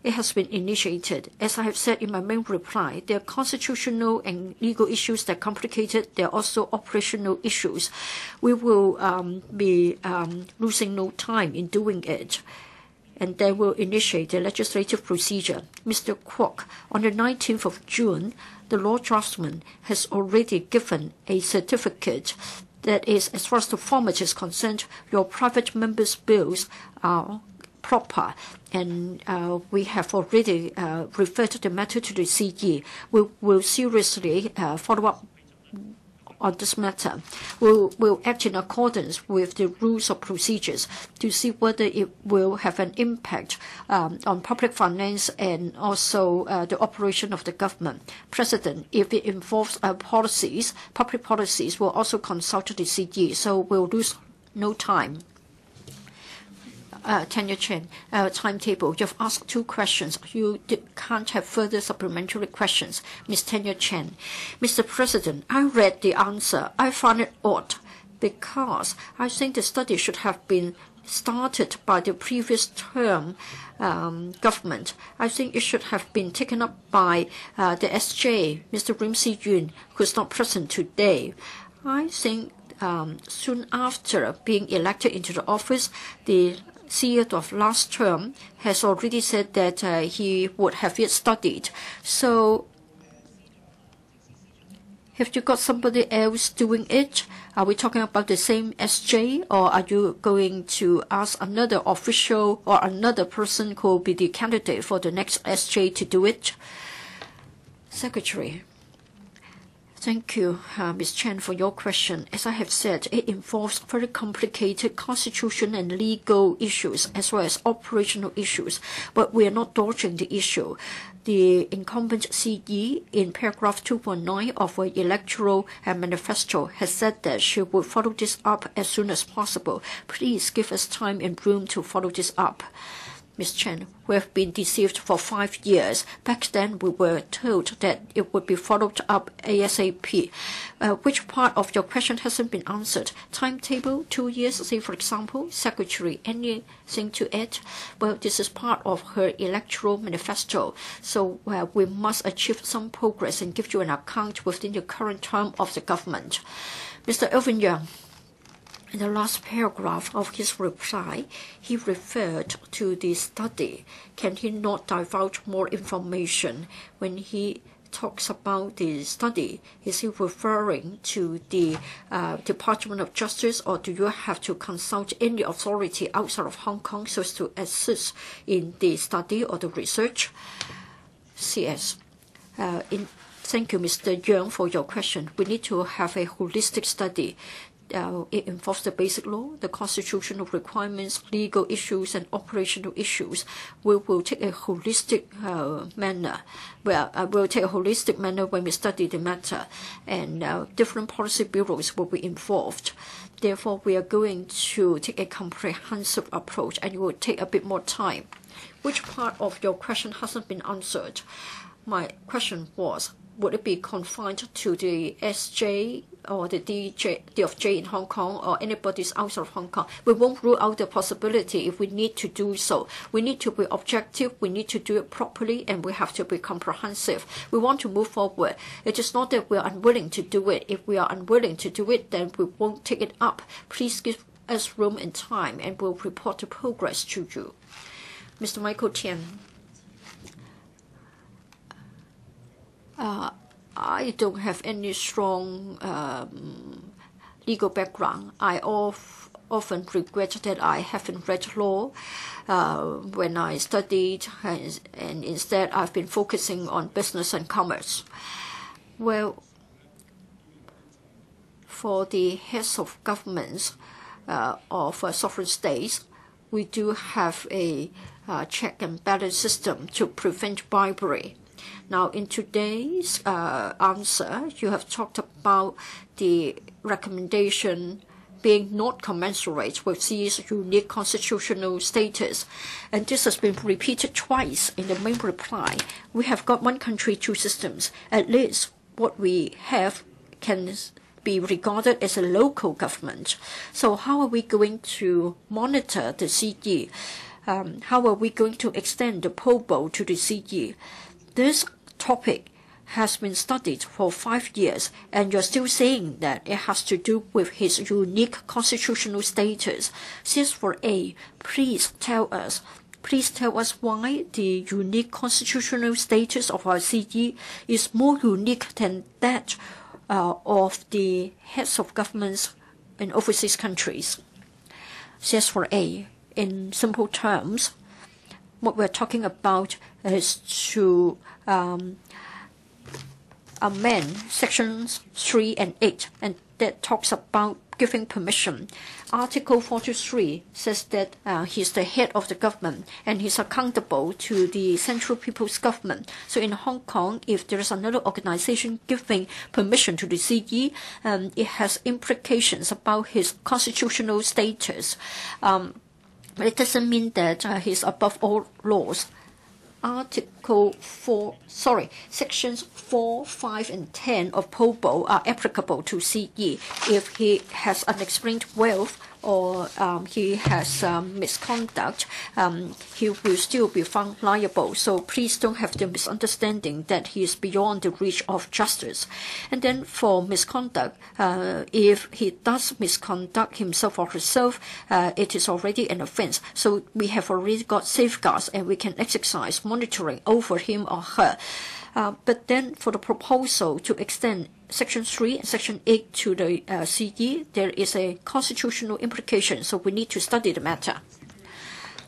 It has been initiated. As I have said in my main reply, there are constitutional and legal issues that are complicated. There are also operational issues. We will be losing no time in doing it. And then we'll initiate the legislative procedure. Mr. Kwok, on the 19th of June, the law draftsman has already given a certificate That is, as far as the format is concerned, your private members' bills are proper, and we have already referred the matter to the CE. We will seriously follow up on this matter. We'll act in accordance with the rules of procedures to see whether it will have an impact on public finance and also the operation of the government. President, if it involves policies, public policies, we'll also consult the CE, so we'll lose no time. Tenure Chen, timetable. You've asked 2 questions. You can't have further supplementary questions. Ms. Tenure Chen. Mr. President, I read the answer. I found it odd because I think the study should have been started by the previous term government. I think it should have been taken up by the SJ, Mr. Rim Si-yun, who's not present today. I think soon after being elected into the office, the CEO of last term has already said that he would have it studied. So have you got somebody else doing it? Are we talking about the same SJ, or are you going to ask another official or another person who will be the candidate for the next SJ to do it? Secretary. Thank you, Ms. Chen, for your question. As I have said, it involves very complicated constitutional and legal issues as well as operational issues, but we are not dodging the issue. The incumbent CE in paragraph 2.9 of her electoral manifesto has said that she will follow this up as soon as possible. Please give us time and room to follow this up. Ms. Chen, we have been deceived for 5 years. Back then, we were told that it would be followed up ASAP. Which part of your question hasn't been answered? Timetable, 2 years, say for example. Secretary, anything to add? Well, this is part of her electoral manifesto. So we must achieve some progress and give you an account within the current term of the government. Mr. Elvin Young. In the last paragraph of his reply, he referred to the study. Can he not divulge more information when he talks about the study? Is he referring to the Department of Justice, or do you have to consult any authority outside of Hong Kong so as to assist in the study or the research? CS. Thank you, Mr. Young, for your question. We need to have a holistic study. It involves the basic law, the constitutional requirements, legal issues, and operational issues. We will take a holistic manner. We'll take a holistic manner when we study the matter, and different policy bureaus will be involved. Therefore, we are going to take a comprehensive approach, and it will take a bit more time. Which part of your question hasn't been answered? My question was, would it be confined to the SJ or the DFJ in Hong Kong or anybody's outside of Hong Kong? We won't rule out the possibility if we need to do so. We need to be objective, we need to do it properly, and we have to be comprehensive. We want to move forward. It is not that we are unwilling to do it. If we are unwilling to do it, then we won't take it up. Please give us room and time, and we'll report the progress to you. Mr. Michael Tian. I don't have any strong legal background. I often regret that I haven't read law when I studied, and instead I've been focusing on business and commerce. Well, for the heads of governments of sovereign states, we do have a check and balance system to prevent bribery. Now, in today's answer, you have talked about the recommendation being not commensurate with CE's unique constitutional status. And this has been repeated twice in the main reply. We have got one country, 2 systems. At least what we have can be regarded as a local government. So how are we going to monitor the CE? How are we going to extend the POBO to the CE? This topic has been studied for 5 years, and you're still saying that it has to do with his unique constitutional status. CS4A, please tell us why the unique constitutional status of our CE is more unique than that of the heads of governments in overseas countries. CS4A, in simple terms, what we're talking about is to amend sections 3 and 8, and that talks about giving permission. Article 43 says that he's the head of the government and he's accountable to the Central People's Government. So in Hong Kong, if there is another organization giving permission to the CE, it has implications about his constitutional status. But it doesn't mean that he's above all laws. Sections 4, 5, and 10 of POBO are applicable to CE if he has unexplained wealth or he has misconduct, he will still be found liable. So please don't have the misunderstanding that he is beyond the reach of justice. And then for misconduct, if he does misconduct himself or herself, it is already an offense. So we have already got safeguards and we can exercise monitoring over him or her. But then for the proposal to extend Section 3 and Section 8 to the CE, there is a constitutional implication, so we need to study the matter.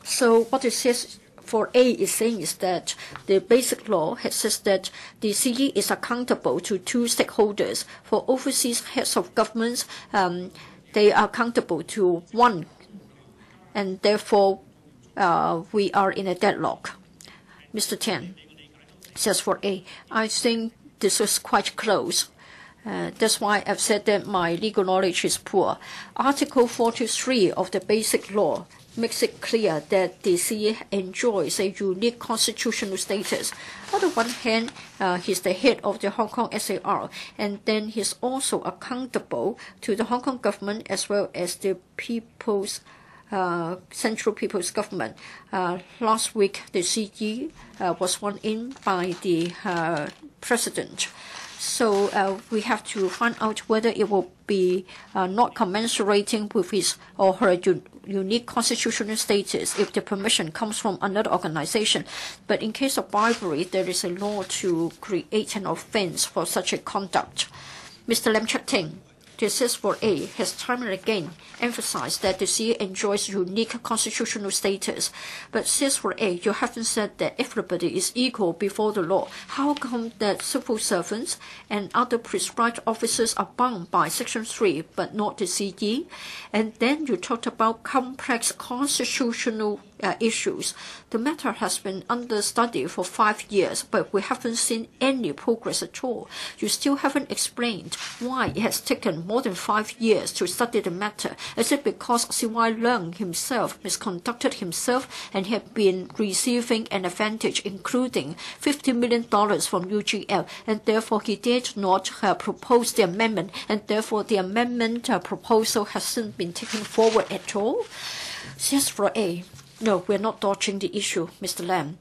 So what it says for A is saying is that the basic law says that the CE is accountable to two stakeholders. For overseas heads of governments, they are accountable to one, and therefore we are in a deadlock. Mr. Tan says for A, I think this was quite close. That's why I've said that my legal knowledge is poor. Article 43 of the Basic Law makes it clear that the CE enjoys a unique constitutional status. On the one hand, he's the head of the Hong Kong SAR, and then he's also accountable to the Hong Kong government as well as the Central People's Government. Last week, the CE was sworn in by the President. So we have to find out whether it will be not commensurating with his or her unique constitutional status if the permission comes from another organization. But in case of bribery, there is a law to create an offense for such a conduct. Mr. Lam Chuk-ting, the CS4A has time and again emphasized that the CE enjoys unique constitutional status. But CS4A, you haven't said that everybody is equal before the law. How come that civil servants and other prescribed officers are bound by Section 3 but not the CE? And then you talked about complex constitutional issues. The matter has been under study for 5 years, but we haven't seen any progress at all. You still haven't explained why it has taken more than 5 years to study the matter. Is it because CY Leung himself misconducted himself and had been receiving an advantage, including $50 million from UGL, and therefore he did not propose the amendment, and therefore the amendment proposal hasn't been taken forward at all? CS4A. No, we're not dodging the issue, Mr. Lam.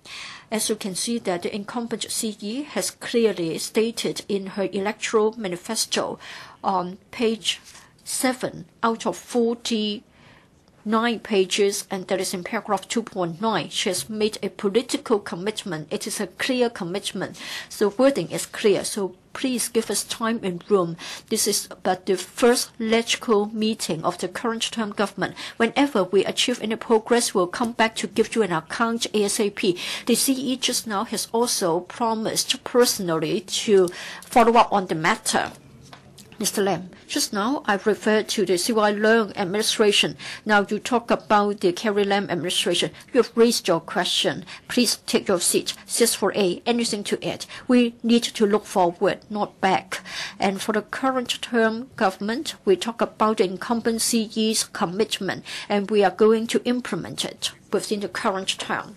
As you can see that the incumbent CE has clearly stated in her electoral manifesto on page 7 out of 49 pages, and that is in paragraph 2.9. She has made a political commitment. It is a clear commitment. The wording is clear, so please give us time and room. This is but the first logical meeting of the current term government. Whenever we achieve any progress, we'll come back to give you an account ASAP. The CE just now has also promised personally to follow up on the matter. Mr. Lam, just now I referred to the CY Leung administration. Now you talk about the Carrie Lam administration. You have raised your question. Please take your seat. CS4A, anything to add? We need to look forward, not back. And for the current term government, we talk about the incumbent CE's commitment, and we are going to implement it within the current term.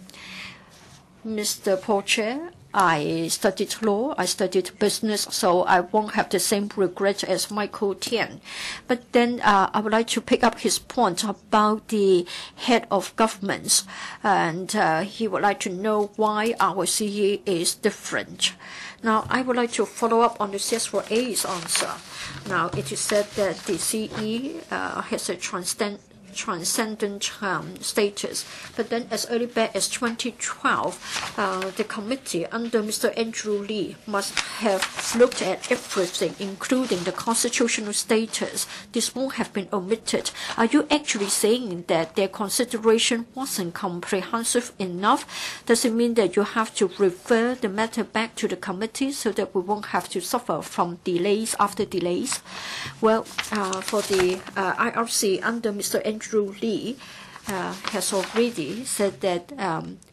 Mr. Paul Chair, I studied law, I studied business, so I won't have the same regret as Michael Tian. But then I would like to pick up his point about the head of governments, and he would like to know why our CE is different. Now, I would like to follow up on the CS4A's answer. Now, it is said that the CE has a transcendent status. But then as early back as 2012, the committee under Mr. Andrew Lee must have looked at everything, including the constitutional status. This won't have been omitted. Are you actually saying that their consideration wasn't comprehensive enough? Does it mean that you have to refer the matter back to the committee so that we won't have to suffer from delays after delays? Well, for the IRC under Mr. Andrew Lee has already said that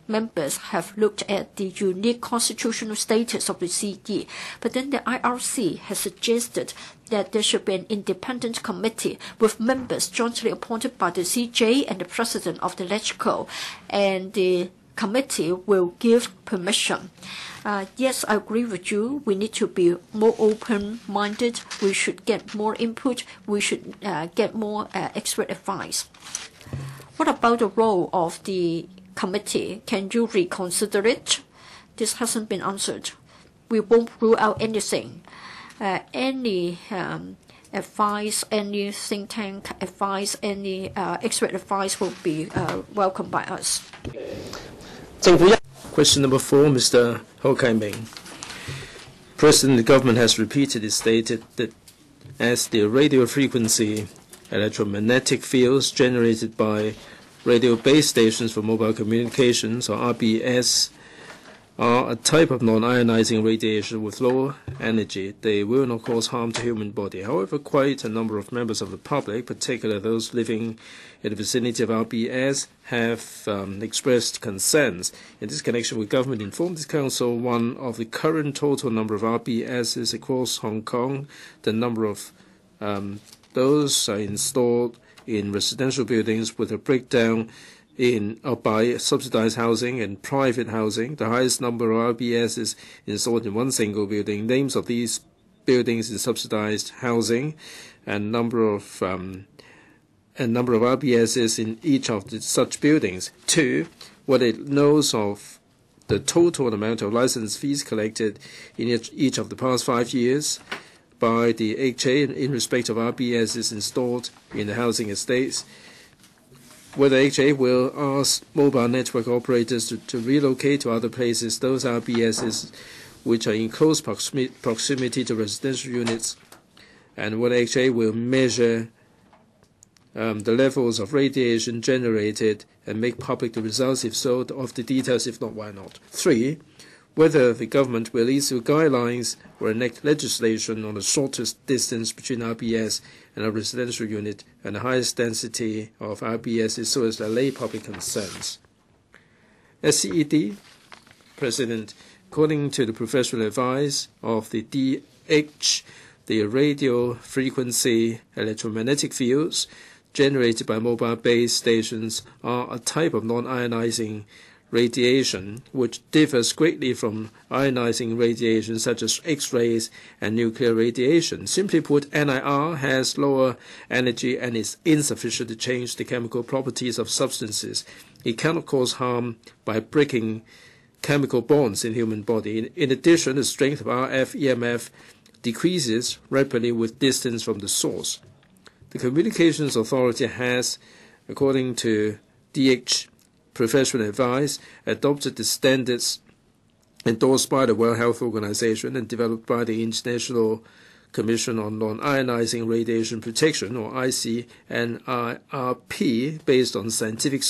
members have looked at the unique constitutional status of the CE, but then the IRC has suggested that there should be an independent committee with members jointly appointed by the CJ and the president of the LegCo, and the committee will give permission. Yes, I agree with you. We need to be more open-minded. We should get more input. We should get more expert advice. What about the role of the committee? Can you reconsider it? This hasn't been answered. We won't rule out anything. Any advice, any think tank advice, any expert advice will be welcomed by us. Question number 4, Mr. HO Kai-ming. President, the government has repeatedly stated that as the radio frequency electromagnetic fields generated by radio base stations for mobile communications, or RBS, are a type of non-ionizing radiation with low energy, they will not cause harm to human body. However, quite a number of members of the public, particularly those living in the vicinity of RBS, have expressed concerns. In this connection, the government informed the Council one of the current total number of RBSs across Hong Kong, the number of those are installed in residential buildings with a breakdown by subsidized housing and private housing. The highest number of RBSs installed in one single building, names of these buildings in subsidized housing, and number of RBSs in each of such buildings. 2, what it knows of the total amount of license fees collected in each of the past 5 years by the HA in respect of RBSs installed in the housing estates, whether HA will ask mobile network operators to relocate to other places those RBSs which are in close proximity to residential units, and whether HA will measure the levels of radiation generated and make public the results, if so, of the details, if not, why not. 3, whether the government will issue guidelines or enact legislation on the shortest distance between RBS and a residential unit and the highest density of RBS so as to allay public concerns. SCED, President, according to the professional advice of the DH, the radio frequency electromagnetic fields generated by mobile base stations are a type of non-ionizing radiation which differs greatly from ionizing radiation such as X-rays and nuclear radiation. Simply put, NIR has lower energy and is insufficient to change the chemical properties of substances. It cannot cause harm by breaking chemical bonds in human body. In addition, the strength of RF EMF decreases rapidly with distance from the source. The Communications Authority has, according to DH professional advice, adopted the standards endorsed by the World Health Organization and developed by the International Commission on Non-Ionizing Radiation Protection, or ICNIRP, based on scientific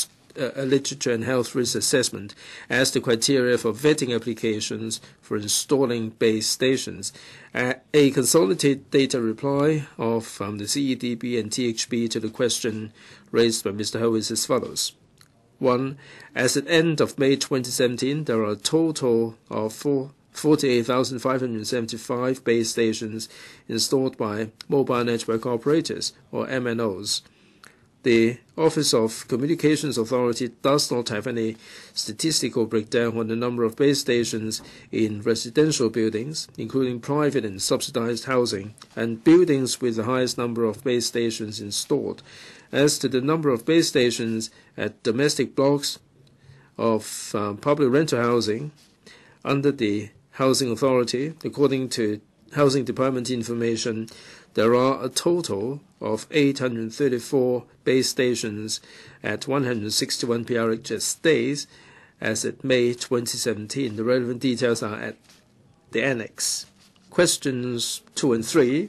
literature and health risk assessment as the criteria for vetting applications for installing base stations. A consolidated data reply of the CEDB and THB to the question raised by Mr. Ho is as follows. 1. As at end of May 2017, there are a total of 48,575 base stations installed by mobile network operators, or MNOs. The Office of Communications Authority does not have any statistical breakdown on the number of base stations in residential buildings, including private and subsidized housing, and buildings with the highest number of base stations installed. As to the number of base stations at domestic blocks of public rental housing under the Housing Authority, according to Housing Department information, there are a total of 834 base stations at 161 PRH estates as at May 2017. The relevant details are at the annex. Questions 2 and 3.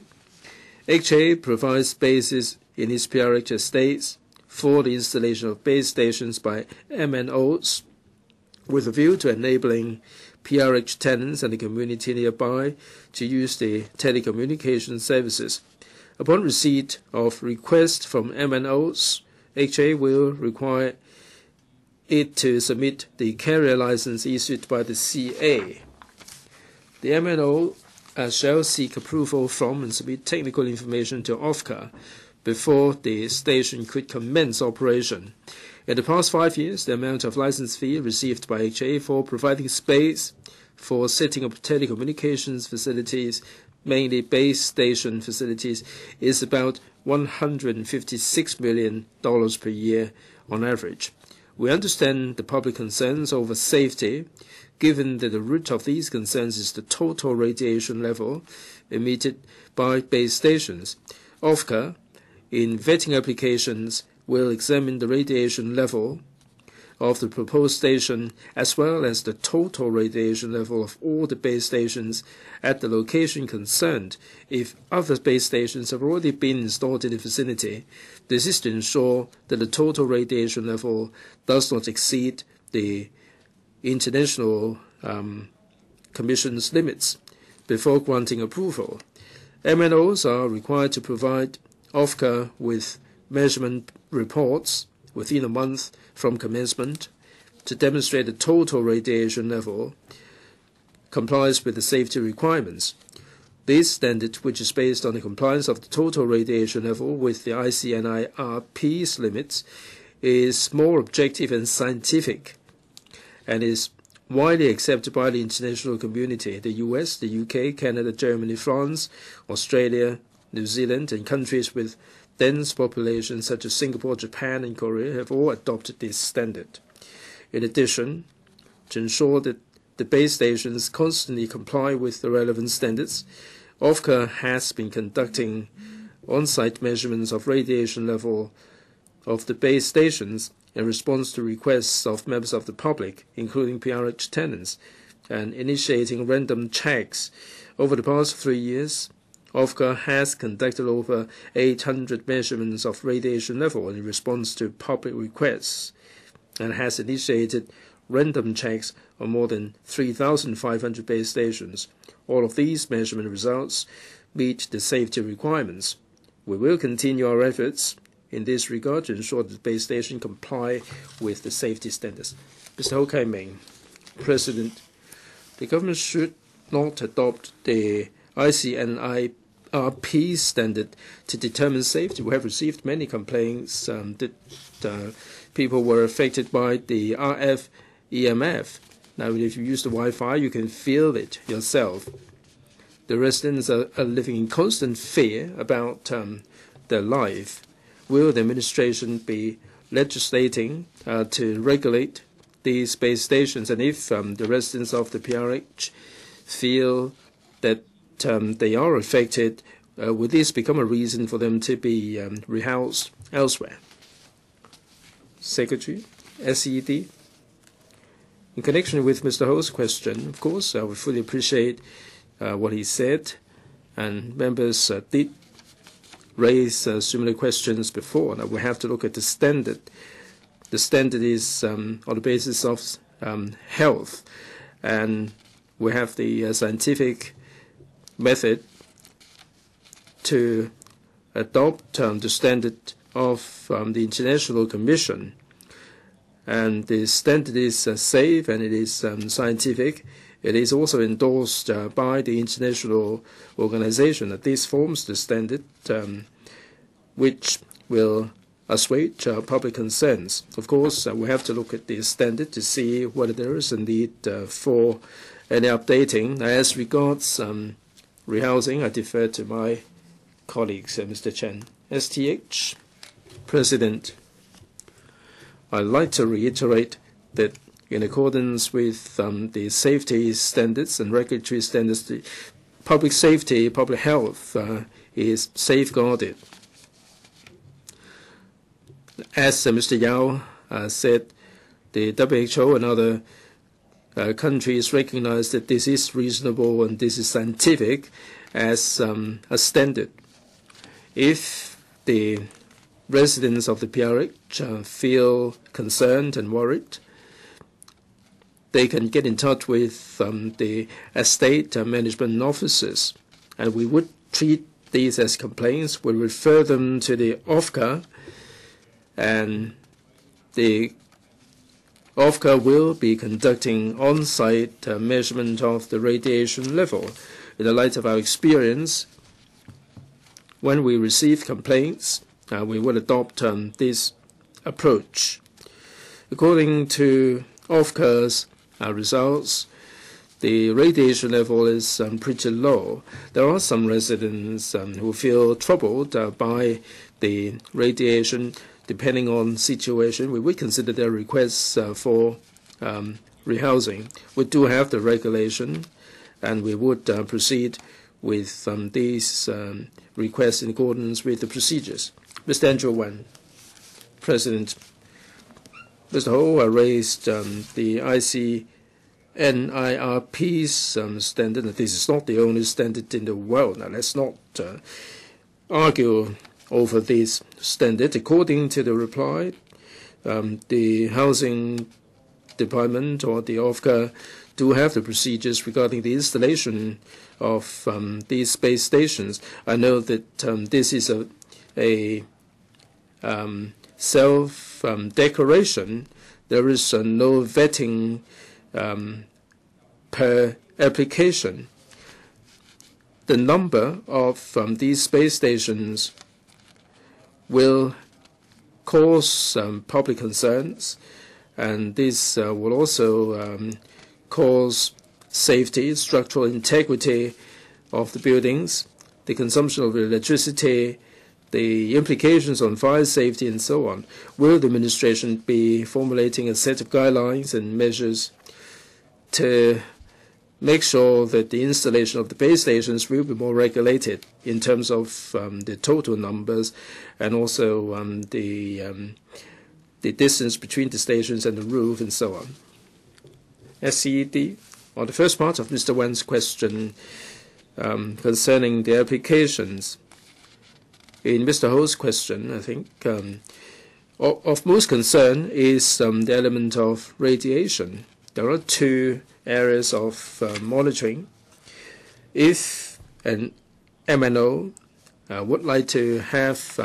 HA provides bases in its PRH estates for the installation of base stations by MNOs with a view to enabling PRH tenants and the community nearby to use the telecommunication services. Upon receipt of requests from MNOs, HA will require it to submit the carrier license issued by the CA. The MNO shall seek approval from and submit technical information to OFCA before the station could commence operation. In the past 5 years, the amount of license fee received by HA for providing space for setting up telecommunications facilities, mainly base station facilities, is about $156 million per year on average. We understand the public concerns over safety, given that the root of these concerns is the total radiation level emitted by base stations. OFCA, in vetting applications, will examine the radiation level of the proposed station as well as the total radiation level of all the base stations at the location concerned. If other base stations have already been installed in the vicinity, this is to ensure that the total radiation level does not exceed the International Commission's limits before granting approval. MNOs are required to provide OFCA with measurement reports within a month from commencement to demonstrate the total radiation level complies with the safety requirements. This standard, which is based on the compliance of the total radiation level with the ICNIRP's limits, is more objective and scientific and is widely accepted by the international community. The US, the UK, Canada, Germany, France, Australia, New Zealand, and countries with dense populations such as Singapore, Japan, and Korea have all adopted this standard. In addition, to ensure that the base stations constantly comply with the relevant standards, OFCA has been conducting on-site measurements of radiation level of the base stations in response to requests of members of the public, including PRH tenants, and initiating random checks. Over the past 3 years, OFCA has conducted over 800 measurements of radiation level in response to public requests and has initiated random checks on more than 3,500 base stations. All of these measurement results meet the safety requirements. We will continue our efforts in this regard to ensure that the base station comply with the safety standards. Mr. HO Kai-ming, President, the government should not adopt the ICNIRP standard to determine safety. We have received many complaints that people were affected by the RF EMF. Now, if you use the Wi-Fi, you can feel it yourself. The residents are living in constant fear about their life. Will the administration be legislating to regulate these base stations? And if the residents of the PRH feel that they are affected, would this become a reason for them to be rehoused elsewhere? Secretary, SED. In connection with Mr. Ho's question, of course, I would fully appreciate what he said, and members did raise similar questions before. Now we have to look at the standard. The standard is on the basis of health, and we have the scientific method to adopt the standard of the International Commission. And the standard is safe and it is scientific. It is also endorsed by the international organization. That this forms the standard which will assuage public concerns. Of course, we have to look at the standard to see whether there is a need for any updating. As regards rehousing, I defer to my colleagues, Mr. Chen. STH, President, I'd like to reiterate that in accordance with the safety standards and regulatory standards, the public safety, public health is safeguarded. As Mr. Yao said, the WHO and other countries recognize that this is reasonable and this is scientific as a standard. If the residents of the PRH feel concerned and worried, they can get in touch with the estate management officers, and we would treat these as complaints. We refer them to the OFCA, and the OFCA will be conducting on-site measurement of the radiation level. In the light of our experience, when we receive complaints, we will adopt this approach. According to OFCA's results, the radiation level is pretty low. There are some residents who feel troubled by the radiation. Depending on situation, we would consider their requests for rehousing. We do have the regulation, and we would proceed with these requests in accordance with the procedures. Mr. Andrew WAN, President, Mr. Ho raised the ICNIRP's standard. This is not the only standard in the world. Now, let's not argue over this standard. According to the reply, the Housing Department or the OFCA do have the procedures regarding the installation of these space stations. I know that this is a self-declaration. There is no vetting per application. The number of these space stations will cause public concerns, and this will also cause safety, structural integrity of the buildings, the consumption of electricity, the implications on fire safety, and so on. Will the administration be formulating a set of guidelines and measures to make sure that the installation of the base stations will be more regulated in terms of the total numbers and also the distance between the stations and the roof and so on? SCED, on the first part of Mr. Wan's question concerning the applications, in Mr. Ho's question, I think of most concern is the element of radiation. There are two areas of monitoring. If an MNO would like to have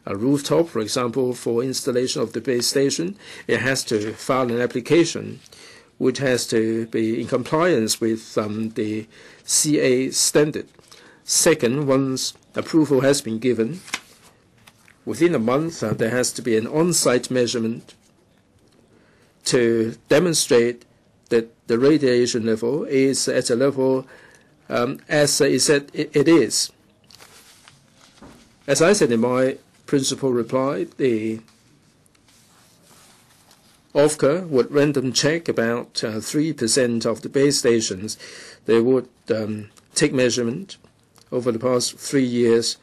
a rooftop, for example, for installation of the base station, it has to file an application which has to be in compliance with the CA standard. Second, once approval has been given, within a month there has to be an on-site measurement to demonstrate that the radiation level is at a level as it said it is. As I said in my principal reply, the OFCA would random check about 3% of the base stations. They would take measurement. Over the past 3 years,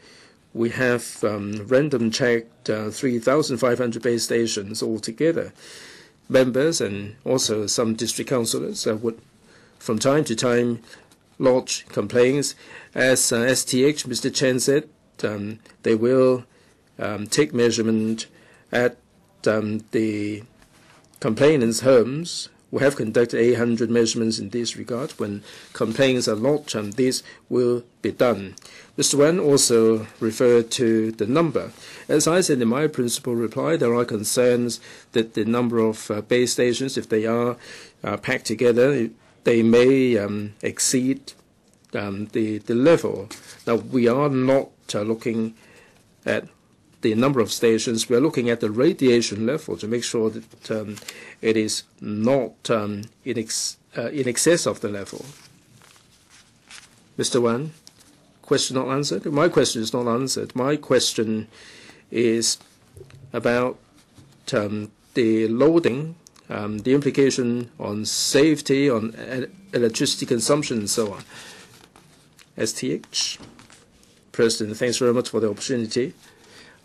we have random checked 3,500 base stations altogether. Members and also some district councillors would, from time to time, lodge complaints. As STH, Mr. Chen said, they will take measurement at the complainants' homes. We have conducted 800 measurements in this regard. When complaints are lodged, this will be done. Mr. Wan also referred to the number. As I said in my principal reply, there are concerns that the number of base stations, if they are packed together, they may exceed the level. Now, we are not looking at the number of stations. We are looking at the radiation level to make sure that it is not in excess of the level. Mr. Wan, question not answered? My question is not answered. My question is about the loading, the implication on safety, on electricity consumption, and so on. STH. President, thanks very much for the opportunity.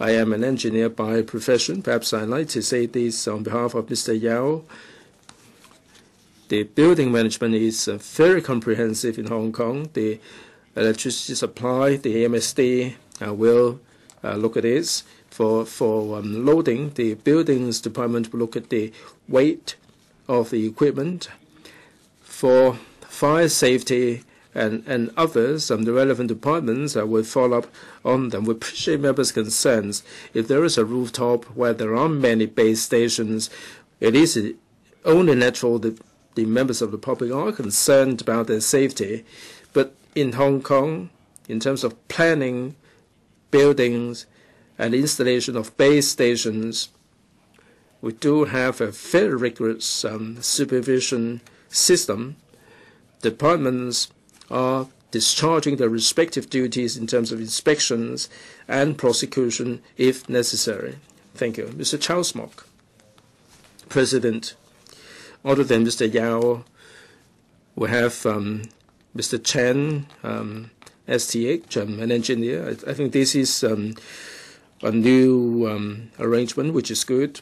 I am an engineer by profession. Perhaps I'd like to say this on behalf of Mr. Yao. The building management is very comprehensive in Hong Kong. The electricity supply, the MSD will look at this. For loading, the buildings department will look at the weight of the equipment. For fire safety and others, the relevant departments will follow up on them. We appreciate members' concerns. If there is a rooftop where there are many base stations, it is only natural that the members of the public are concerned about their safety. But in Hong Kong, in terms of planning, buildings, and installation of base stations, we do have a very rigorous supervision system. Departments are discharging their respective duties in terms of inspections and prosecution if necessary. Thank you. Mr. Chow Smok. President, other than Mr. Yao, we have Mr. Chen, STH, an engineer. I think this is a new arrangement, which is good.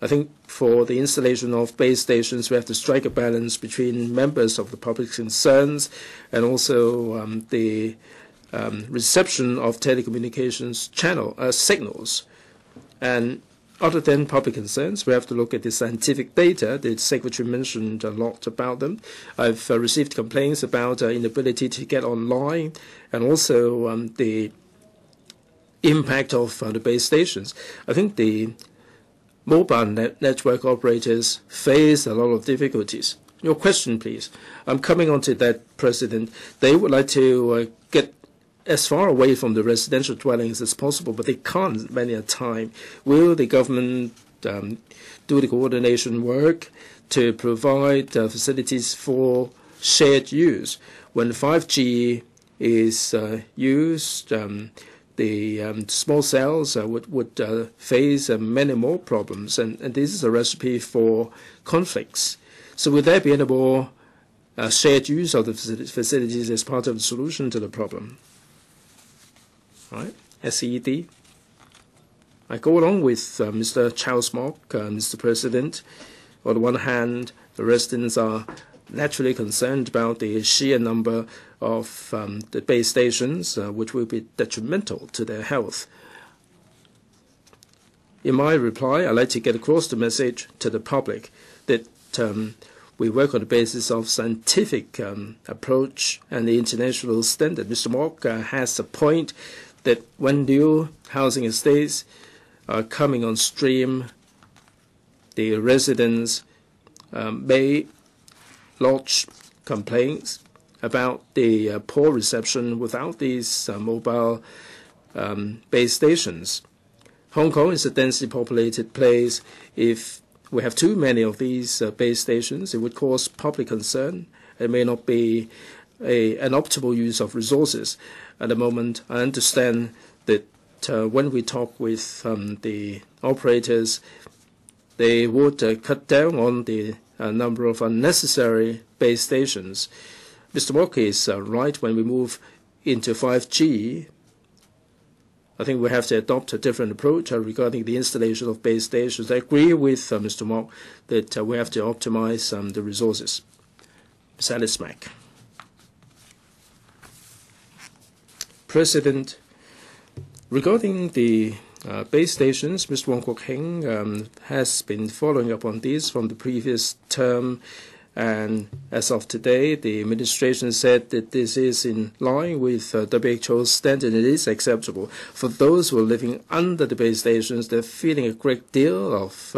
I think for the installation of base stations, we have to strike a balance between members of the public's concerns and also the reception of telecommunications signals. And other than public concerns, we have to look at the scientific data. The Secretary mentioned a lot about them. I've received complaints about inability to get online and also the impact of the base stations. I think the mobile network operators face a lot of difficulties. Your question, please. I'm coming on to that, President. They would like to get as far away from the residential dwellings as possible, but they can't many a time. Will the government do the coordination work to provide facilities for shared use? When 5G is used, the small cells would face many more problems, and this is a recipe for conflicts. So will there be any more shared use of the facilities as part of the solution to the problem? All right, SED. I go along with Mr. Chow Smok, Mr. President. On the one hand, the residents are naturally concerned about the sheer number of the base stations, which will be detrimental to their health. In my reply, I'd like to get across the message to the public that we work on the basis of scientific approach and the international standard. Mr. Mok has a point that when new housing estates are coming on stream, the residents may lodge complaints about the poor reception without these mobile base stations. Hong Kong is a densely populated place. If we have too many of these base stations, it would cause public concern. It may not be an optimal use of resources. At the moment, I understand that when we talk with the operators, they would cut down on the number of unnecessary base stations. Mr. Mok is right. When we move into 5G, I think we have to adopt a different approach regarding the installation of base stations. I agree with Mr. Mok that we have to optimize the resources. Ms. Alice Mack. President, regarding the base stations, Mr. Wong Kok Heng has been following up on these from the previous term, and as of today, the administration said that this is in line with WHO's standard and it is acceptable. For those who are living under the base stations, they're feeling a great deal of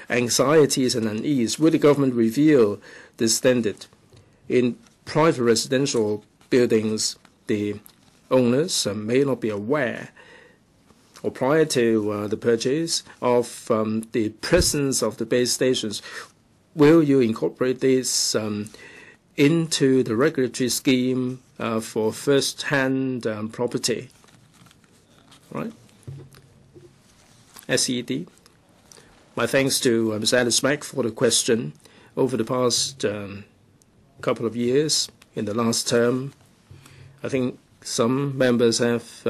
anxieties and unease. Will the government reveal this standard? In private residential buildings, the owners may not be aware or prior to the purchase of the presence of the base stations. Will you incorporate this into the regulatory scheme for first-hand property? Right? SED. My thanks to Ms. Alice Mack for the question. Over the past couple of years, in the last term, I think some members have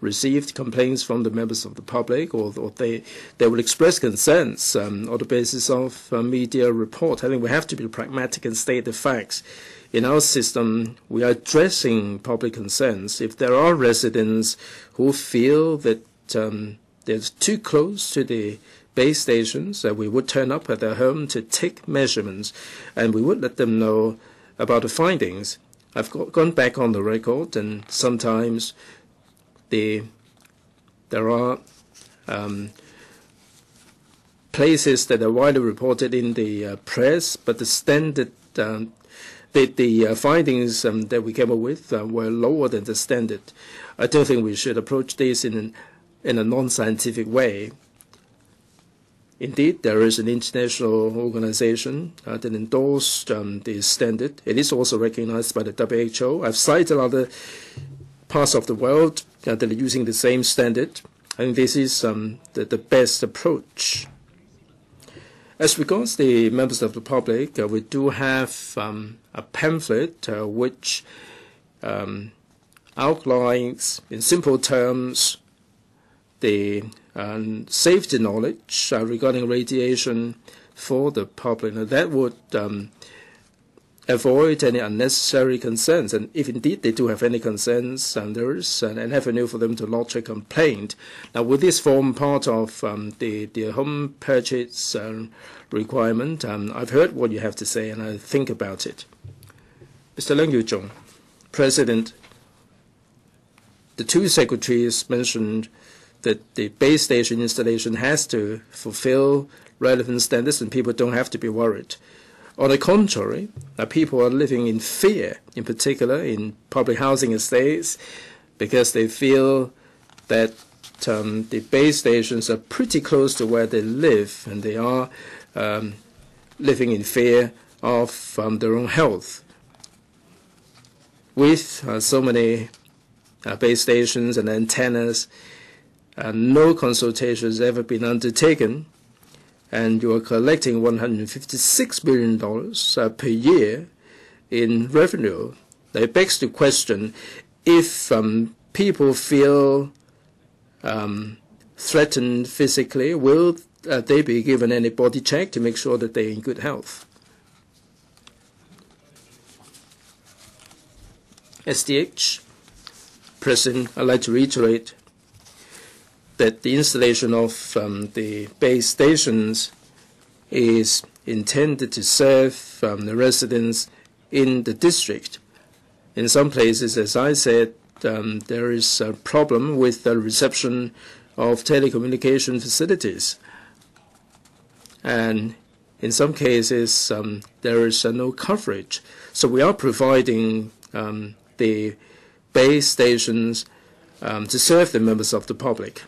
received complaints from the members of the public, or they will express concerns on the basis of media report. I think we have to be pragmatic and state the facts. In our system, we are addressing public concerns. If there are residents who feel that they're too close to the base stations, we would turn up at their home to take measurements, and we would let them know about the findings. I've gone back on the record, and sometimes there are places that are widely reported in the press, but the standard, the findings that we came up with were lower than the standard. I don't think we should approach this in a non-scientific way. Indeed, there is an international organization that endorsed the standard. It is also recognized by the WHO. I've cited other parts of the world that are using the same standard. I think this is the best approach. As regards the members of the public, we do have a pamphlet which outlines in simple terms the safety knowledge regarding radiation for the public. Now, that would avoid any unnecessary concerns. And if indeed they do have any concerns, there is an avenue for them to lodge a complaint. Now, will this form part of the home purchase requirement? I've heard what you have to say, and I'll think about it. Mr. Leung Yu-chung, President, the two secretaries mentioned that the base station installation has to fulfill relevant standards and people don't have to be worried. On the contrary, people are living in fear, in particular in public housing estates, because they feel that the base stations are pretty close to where they live, and they are living in fear of their own health. With so many base stations and antennas, no consultation has ever been undertaken, and you are collecting $156 billion per year in revenue. That begs the question, if people feel threatened physically, will they be given any body check to make sure that they're in good health? SDH, President, I'd like to reiterate that the installation of the base stations is intended to serve the residents in the district. In some places, as I said, there is a problem with the reception of telecommunication facilities. And in some cases, there is no coverage. So we are providing the base stations to serve the members of the public.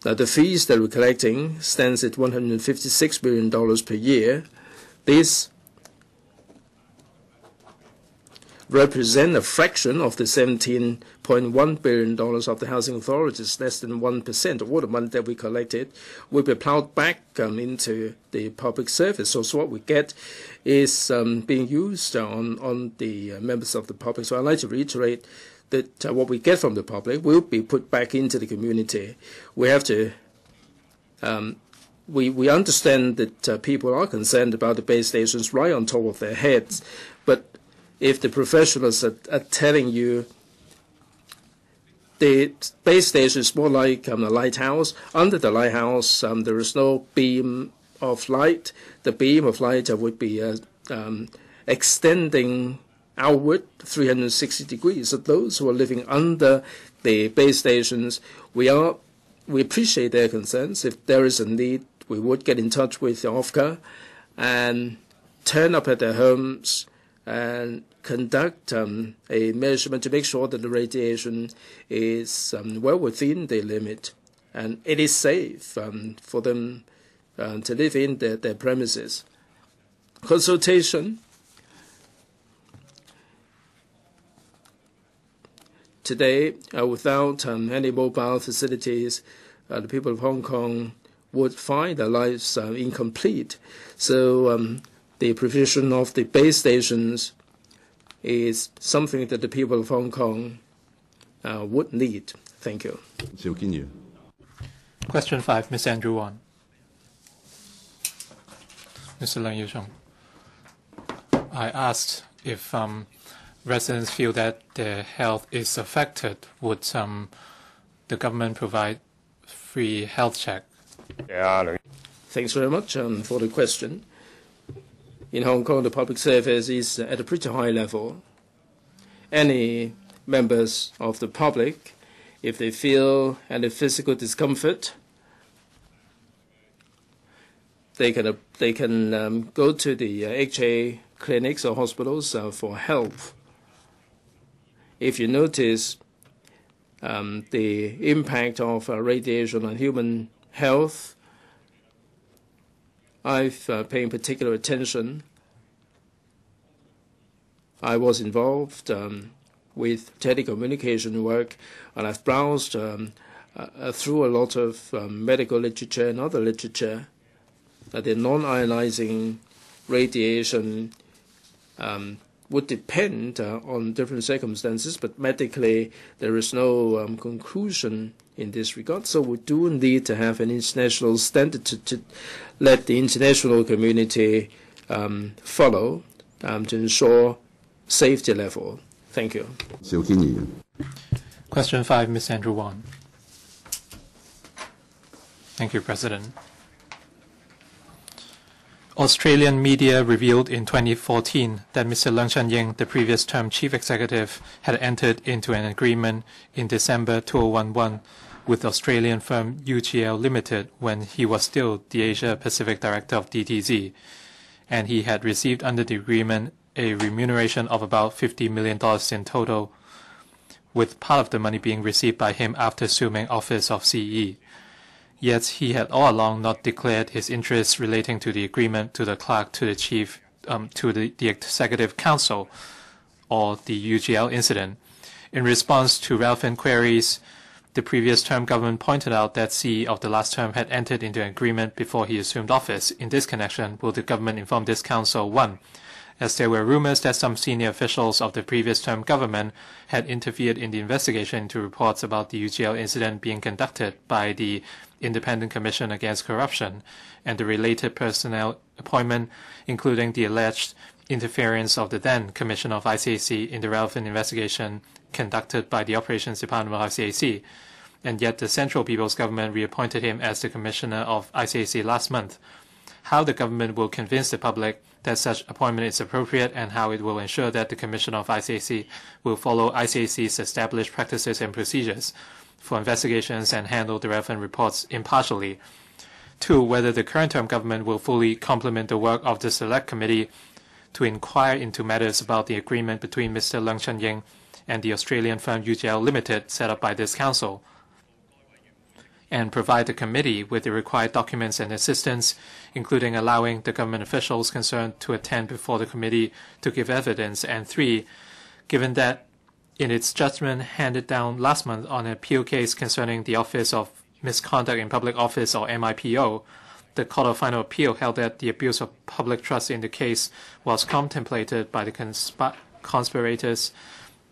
The fees that we're collecting stands at $156 billion per year. These represent a fraction of the $17.1 billion of the housing authorities, less than 1% of all the money that we collected will be plowed back into the public service. So what we get is being used on the members of the public. So I'd like to reiterate that what we get from the public will be put back into the community. We have to, we understand that people are concerned about the base stations right on top of their heads, but if the professionals are telling you the base station is more like a lighthouse, under the lighthouse there is no beam of light. The beam of light would be extending outward 360 degrees. So those who are living under the base stations, we appreciate their concerns. If there is a need, we would get in touch with the OFCA and turn up at their homes and conduct a measurement to make sure that the radiation is well within the limit and it is safe for them to live in their premises. Consultation. Today, without any mobile facilities, the people of Hong Kong would find their lives incomplete. So the provision of the base stations is something that the people of Hong Kong would need. Thank you. Question 5, Mr. Andrew WAN. Mr. Leung Chun, I asked if residents feel that their health is affected, would the government provide free health check? Thanks very much for the question. In Hong Kong, the public service is at a pretty high level. Any members of the public, if they feel any physical discomfort, they can go to the HA clinics or hospitals for help. If you notice the impact of radiation on human health, I've paid particular attention. I was involved with telecommunication work, and I've browsed through a lot of medical literature and other literature. The non-ionizing radiation would depend on different circumstances, but medically there is no conclusion in this regard. So we do need to have an international standard to let the international community follow to ensure safety level. Thank you. Question 5, Mr. Andrew WAN. Thank you, President. Australian media revealed in 2014 that Mr. Leung Chun-ying, the previous term chief executive, had entered into an agreement in December 2011 with Australian firm UGL Limited when he was still the Asia Pacific Director of DTZ, and he had received under the agreement a remuneration of about $50 million in total, with part of the money being received by him after assuming office of CE. Yet he had all along not declared his interests relating to the agreement to the clerk to the chief, to the executive council, or the UGL incident. In response to relevant queries, the previous term government pointed out that CE of the last term had entered into an agreement before he assumed office. In this connection, will the government inform this council? 1. As there were rumors that some senior officials of the previous term government had interfered in the investigation into reports about the UGL incident being conducted by the Independent Commission Against Corruption and the related personnel appointment, including the alleged interference of the then Commissioner of ICAC in the relevant investigation conducted by the Operations Department of ICAC, and yet the Central People's Government reappointed him as the Commissioner of ICAC last month. How the government will convince the public that such appointment is appropriate, and how it will ensure that the Commissioner of ICAC will follow ICAC's established practices and procedures for investigations and handle the relevant reports impartially. 2. Whether the current term government will fully complement the work of the Select Committee to inquire into matters about the agreement between Mr. Leung Chun-ying and the Australian firm UGL Limited set up by this council, and provide the committee with the required documents and assistance, including allowing the government officials concerned to attend before the committee to give evidence. And 3, given that in its judgment handed down last month on an appeal case concerning the Office of Misconduct in Public Office, or MIPO, the Court of Final Appeal held that the abuse of public trust in the case was contemplated by the conspirators,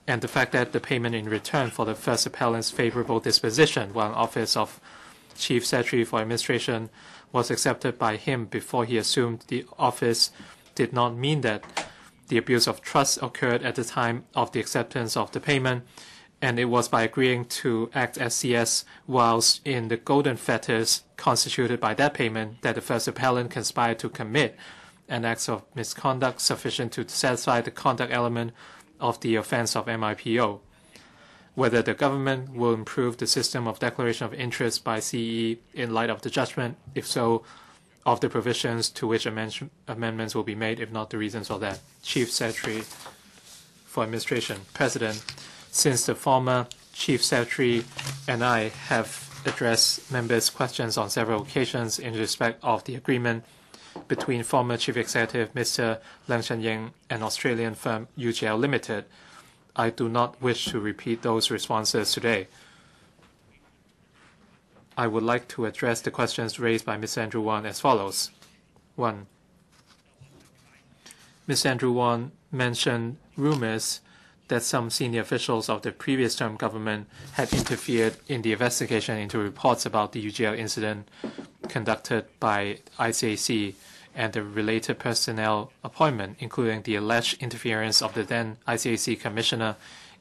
and the fact that the payment in return for the first appellant's favorable disposition while in office of Chief Secretary for Administration was accepted by him before he assumed the office did not mean that the abuse of trust occurred at the time of the acceptance of the payment, and it was by agreeing to act as CS whilst in the golden fetters constituted by that payment that the first appellant conspired to commit an act of misconduct sufficient to satisfy the conduct element of the offense of MIPO. Whether the government will improve the system of declaration of interest by CE in light of the judgment, if so, of the provisions to which amendments will be made, if not the reasons for that. Chief Secretary for Administration. President, since the former Chief Secretary and I have addressed members' questions on several occasions in respect of the agreement between former Chief Executive Mr. Leung Chun-ying and Australian firm UGL Limited, I do not wish to repeat those responses today. I would like to address the questions raised by Mr. Andrew WAN as follows. 1. Mr. Andrew WAN mentioned rumors that some senior officials of the previous term government had interfered in the investigation into reports about the UGL incident conducted by ICAC and the related personnel appointment, including the alleged interference of the then ICAC commissioner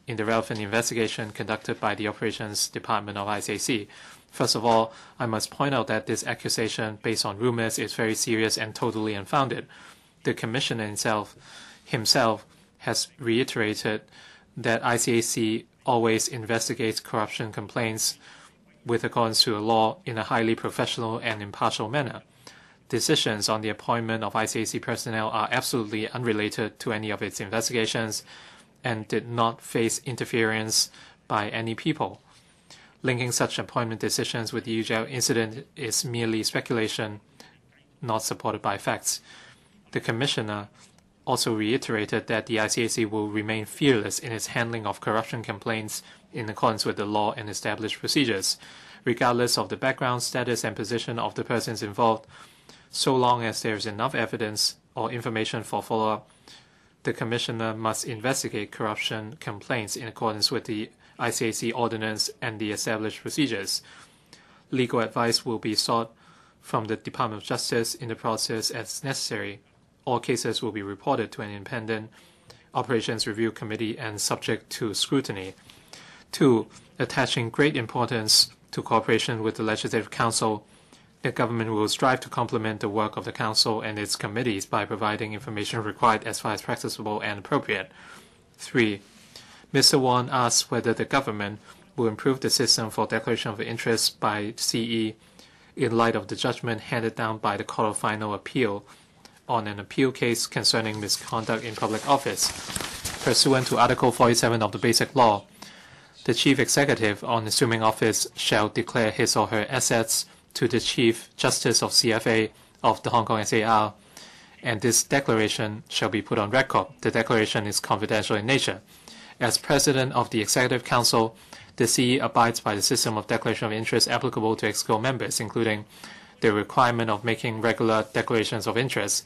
in the relevant investigation conducted by the Operations Department of ICAC. First of all, I must point out that this accusation based on rumors is very serious and totally unfounded. The commissioner himself has reiterated that ICAC always investigates corruption complaints with accordance to the law in a highly professional and impartial manner. Decisions on the appointment of ICAC personnel are absolutely unrelated to any of its investigations and did not face interference by any people. Linking such appointment decisions with the UGL incident is merely speculation, not supported by facts. The Commissioner also reiterated that the ICAC will remain fearless in its handling of corruption complaints in accordance with the law and established procedures, regardless of the background, status, and position of the persons involved. So long as there is enough evidence or information for follow-up, the Commissioner must investigate corruption complaints in accordance with the ICAC Ordinance and the established procedures. Legal advice will be sought from the Department of Justice in the process as necessary. All cases will be reported to an independent Operations Review Committee and subject to scrutiny. 2. Attaching great importance to cooperation with the Legislative Council, the government will strive to complement the work of the Council and its committees by providing information required as far as practicable and appropriate. 3. Mr. WAN asks whether the government will improve the system for declaration of interest by CE in light of the judgment handed down by the Court of Final Appeal on an appeal case concerning misconduct in public office. Pursuant to Article 47 of the Basic Law, the Chief Executive, on assuming office, shall declare his or her assets to the Chief Justice of CFA of the Hong Kong SAR, and this declaration shall be put on record. The declaration is confidential in nature. As President of the Executive Council, the CE abides by the system of declaration of interest applicable to EXCO members, including the requirement of making regular declarations of interest.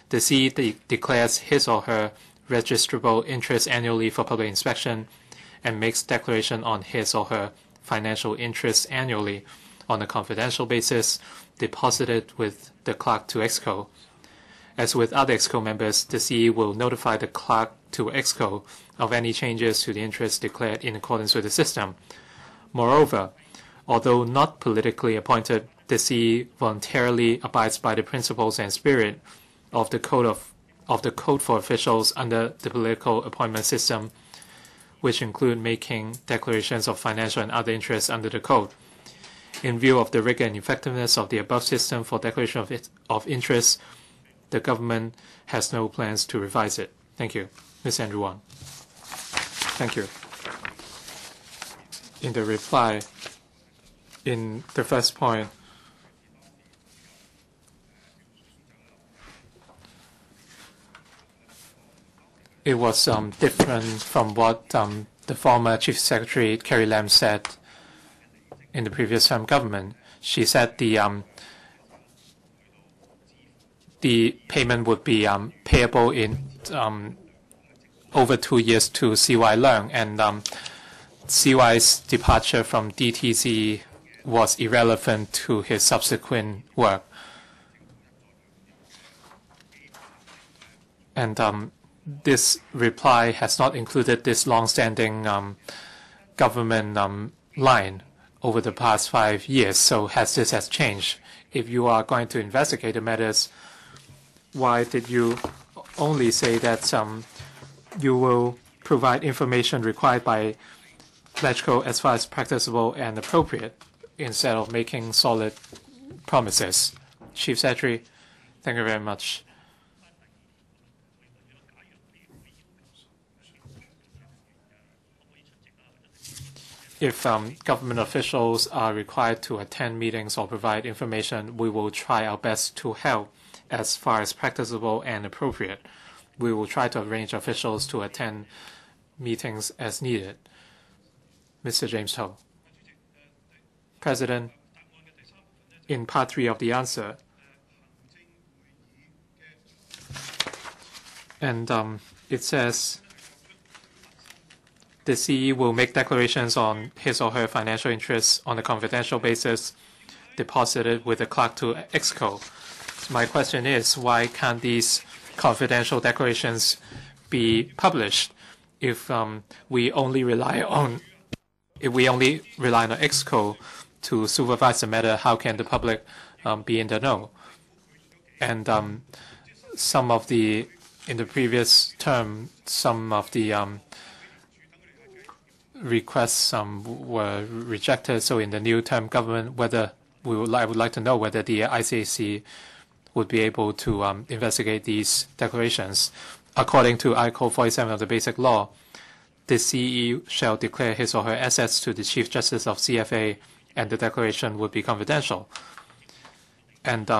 The CE declares his or her registrable interest annually for public inspection and makes declaration on his or her financial interests annually on a confidential basis, deposited with the clerk to EXCO. As with other EXCO members, the CE will notify the clerk to EXCO of any changes to the interests declared in accordance with the system. Moreover, although not politically appointed, the CE voluntarily abides by the principles and spirit of the Code for officials under the political appointment system, which include making declarations of financial and other interests under the Code. In view of the rigor and effectiveness of the above system for declaration of interest, the government has no plans to revise it. Thank you. Ms. Andrew WAN. Thank you. In the reply, in the first point, it was different from what the former Chief Secretary Carrie Lam said in the previous term government. She said the payment would be payable in over 2 years to CY Leung, and CY's departure from DTC was irrelevant to his subsequent work. And this reply has not included this long-standing government line over the past 5 years. So this has changed? If you are going to investigate the matters, why did you only say that you will provide information required by LegCo as far as practicable and appropriate, instead of making solid promises? Chief Secretary, thank you very much. If government officials are required to attend meetings or provide information, we will try our best to help as far as practicable and appropriate. We will try to arrange officials to attend meetings as needed. Mr. James Ho. President, in part 3 of the answer, And it says the CE will make declarations on his or her financial interests on a confidential basis deposited with the clerk to EXCO. My question is, why can't these confidential declarations be published if we only rely on EXCO to supervise the matter? How can the public be in the know? And in the previous term, some of the requests were rejected. So in the new term government, I would like to know whether the ICAC would be able to investigate these declarations. According to Article 47 of the Basic Law, the CE shall declare his or her assets to the Chief Justice of CFA, and the declaration would be confidential. And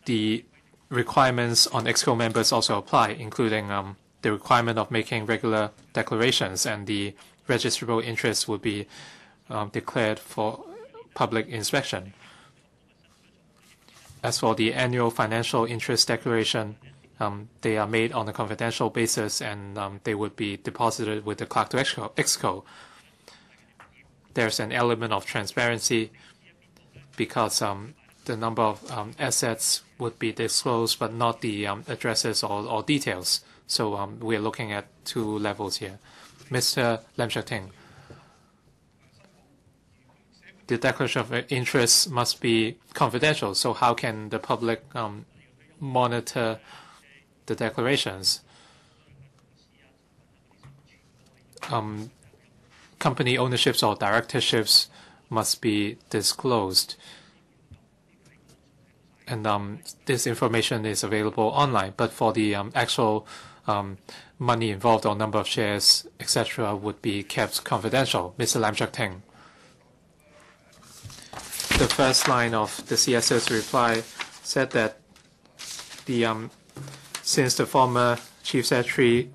the requirements on EXCO members also apply, including the requirement of making regular declarations, and the registrable interest would be declared for public inspection. As for the annual financial interest declaration, they are made on a confidential basis, and they would be deposited with the clerk to EXCO. There's an element of transparency because the number of assets would be disclosed, but not the addresses or details. So we're looking at two levels here. Mr. LEUNG, the declaration of interest must be confidential. So how can the public monitor the declarations? Company ownerships or directorships must be disclosed. And this information is available online. But for the actual money involved or number of shares, etc., would be kept confidential. Mr. LEUNG. The first line of the CSO's reply said that since the former Chief Secretary,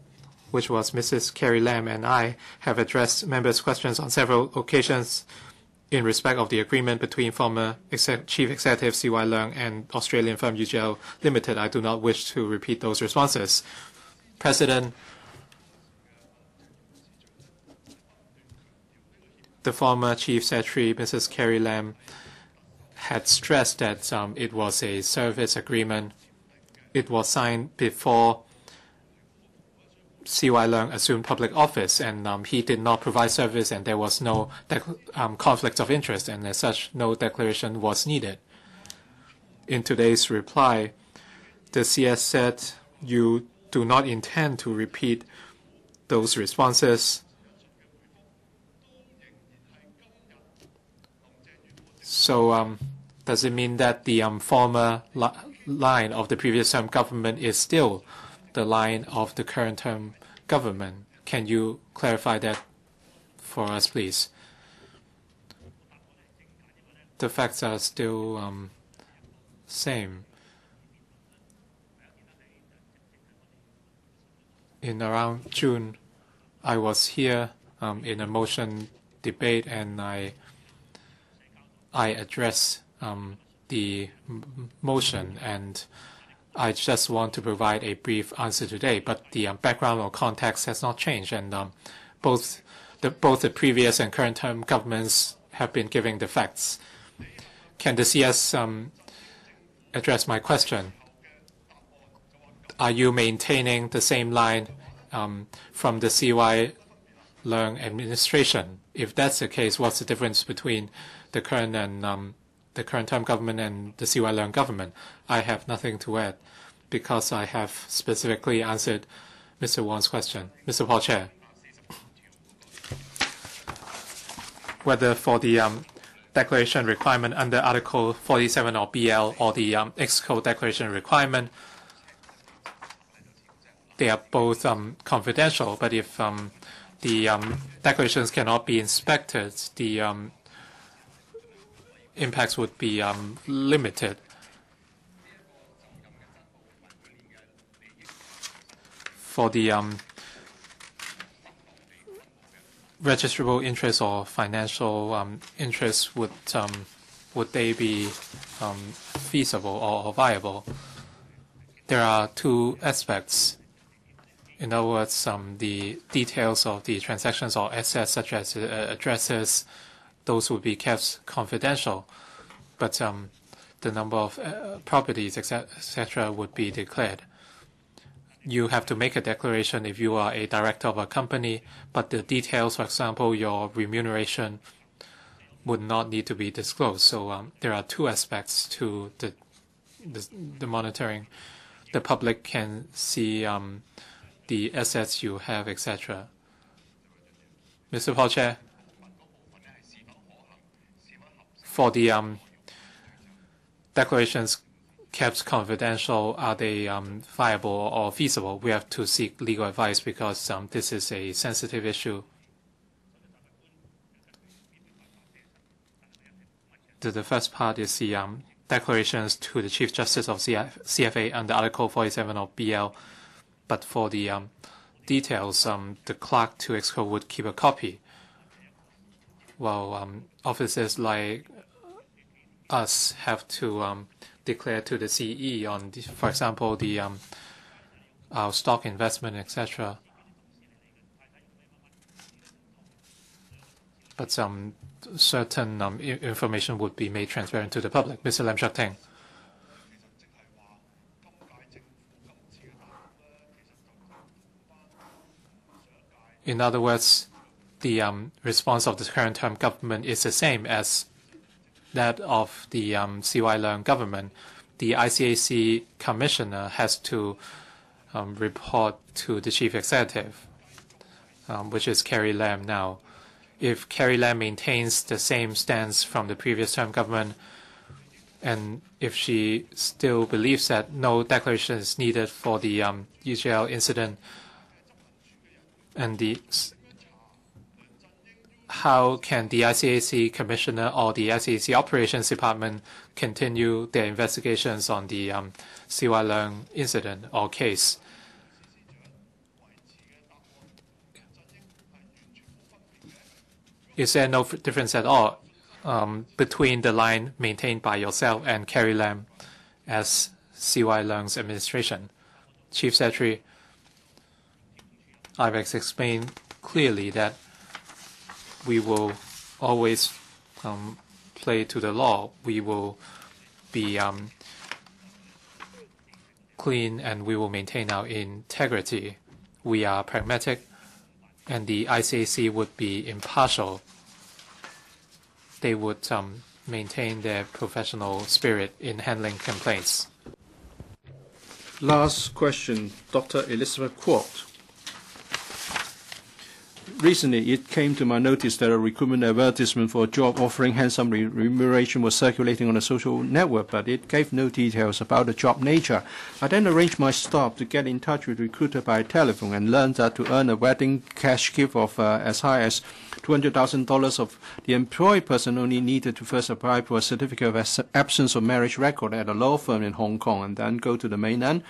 which was Mrs. Carrie Lam, and I have addressed members' questions on several occasions in respect of the agreement between former Chief Executive C.Y. Leung and Australian firm UGL Limited, I do not wish to repeat those responses. President, the former Chief Secretary, Mrs. Carrie Lam, had stressed that it was a service agreement. It was signed before C.Y. Leung assumed public office, and he did not provide service, and there was no conflict of interest, and as such, no declaration was needed. In today's reply, the CS said you do not intend to repeat those responses. So does it mean that the former line of the previous term government is still the line of the current term government? Can you clarify that for us, please? The facts are still same. In around June, I was here in a motion debate, and I addressed the motion, and I just want to provide a brief answer today. But the background or context has not changed, and both the previous and current term governments have been giving the facts. Can the CS address my question? Are you maintaining the same line from the C.Y. Leung administration? If that's the case, what's the difference between the current and the current term government and the C.Y. Leung government? I have nothing to add because I have specifically answered Mr. Wan's question. Mr. Paul Chair, whether for the declaration requirement under Article 47 or BL or the EXCO declaration requirement, they are both confidential. But if the declarations cannot be inspected, the impacts would be limited. For the registrable interest or financial interests, would they be feasible or viable? There are two aspects. In other words, the details of the transactions or assets, such as addresses, those would be kept confidential. But the number of properties, etc., would be declared. You have to make a declaration if you are a director of a company, but the details, for example, your remuneration, would not need to be disclosed. So there are two aspects to the monitoring. The public can see the assets you have, etc. Mr. Paul Chair, for the declarations kept confidential, are they viable or feasible? We have to seek legal advice because this is a sensitive issue. The first part is the declarations to the Chief Justice of CFA under Article 47 of BL. But for the details, the clerk to Exco would keep a copy, while officers like us have to declare to the CE on, for example, our stock investment, etc. But certain information would be made transparent to the public. Mr. Lam Shuk-ting. In other words, the response of the current term government is the same as that of the CY Leung government. The ICAC commissioner has to report to the chief executive, which is Carrie Lam now. If Carrie Lam maintains the same stance from the previous term government, and if she still believes that no declaration is needed for the UGL incident, and how can the ICAC commissioner or the ICAC operations department continue their investigations on the CY Leung incident or case? Is there no difference at all between the line maintained by yourself and Carrie Lam as CY Leung's administration? Chief Secretary, I've explained clearly that we will always play to the law. We will be clean and we will maintain our integrity. We are pragmatic, and the ICAC would be impartial. They would maintain their professional spirit in handling complaints. Last question, Dr. Elizabeth QUAT. Recently, it came to my notice that a recruitment advertisement for a job offering handsome remuneration was circulating on a social network, but it gave no details about the job nature. I then arranged my staff to get in touch with the recruiter by telephone and learned that to earn a wedding cash gift of as high as $200,000 of the employed person only needed to first apply for a certificate of absence of marriage record at a law firm in Hong Kong and then go to the mainland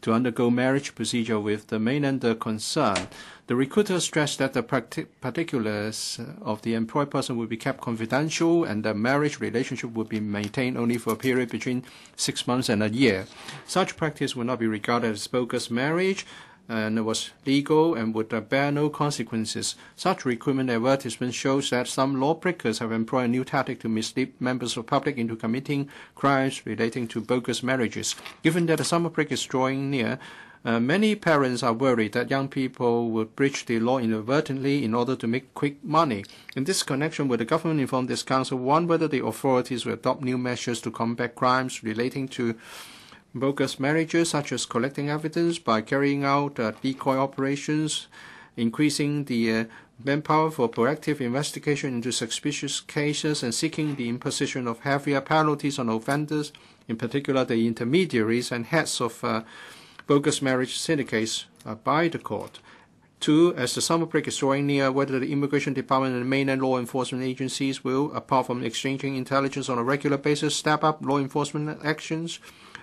to undergo marriage procedure with the Mainlander concerned. The recruiter stressed that the particulars of the employed person would be kept confidential and the marriage relationship would be maintained only for a period between 6 months and a year. Such practice would not be regarded as bogus marriage and was legal and would bear no consequences. Such recruitment advertisement shows that some lawbreakers have employed a new tactic to mislead members of the public into committing crimes relating to bogus marriages. Given that the summer break is drawing near, many parents are worried that young people would breach the law inadvertently in order to make quick money. In this connection, would the government inform this council, one, whether the authorities will adopt new measures to combat crimes relating to bogus marriages, such as collecting evidence by carrying out decoy operations, increasing the manpower for proactive investigation into suspicious cases, and seeking the imposition of heavier penalties on offenders, in particular the intermediaries and heads of bogus marriage syndicates by the court. 2, as the summer break is drawing near, whether the Immigration Department and mainland law enforcement agencies will, apart from exchanging intelligence on a regular basis, step up law enforcement actions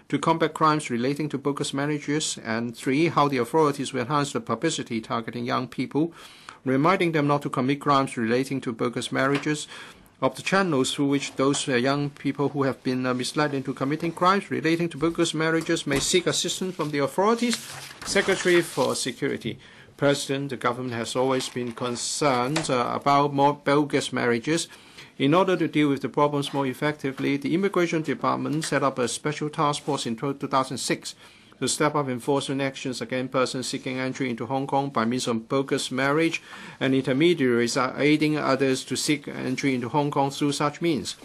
to combat crimes relating to bogus marriages. And 3, how the authorities will enhance the publicity targeting young people, reminding them not to commit crimes relating to bogus marriages, of the channels through which those young people who have been misled into committing crimes relating to bogus marriages may seek assistance from the authorities. Secretary for Security. President, the government has always been concerned about more bogus marriages. In order to deal with the problems more effectively, the Immigration Department set up a special task force in 2006 to step up enforcement actions against persons seeking entry into Hong Kong by means of bogus marriage, and intermediaries are aiding others to seek entry into Hong Kong through such means.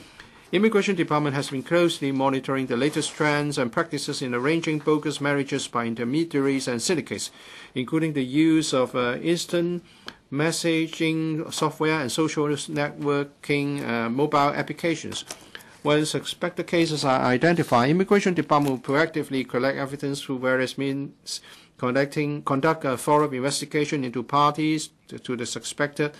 Immigration Department has been closely monitoring the latest trends and practices in arranging bogus marriages by intermediaries and syndicates, including the use of instant messaging software and social networking mobile applications. When suspected cases are identified, Immigration Department will proactively collect evidence through various means, conduct a thorough investigation into parties to the suspected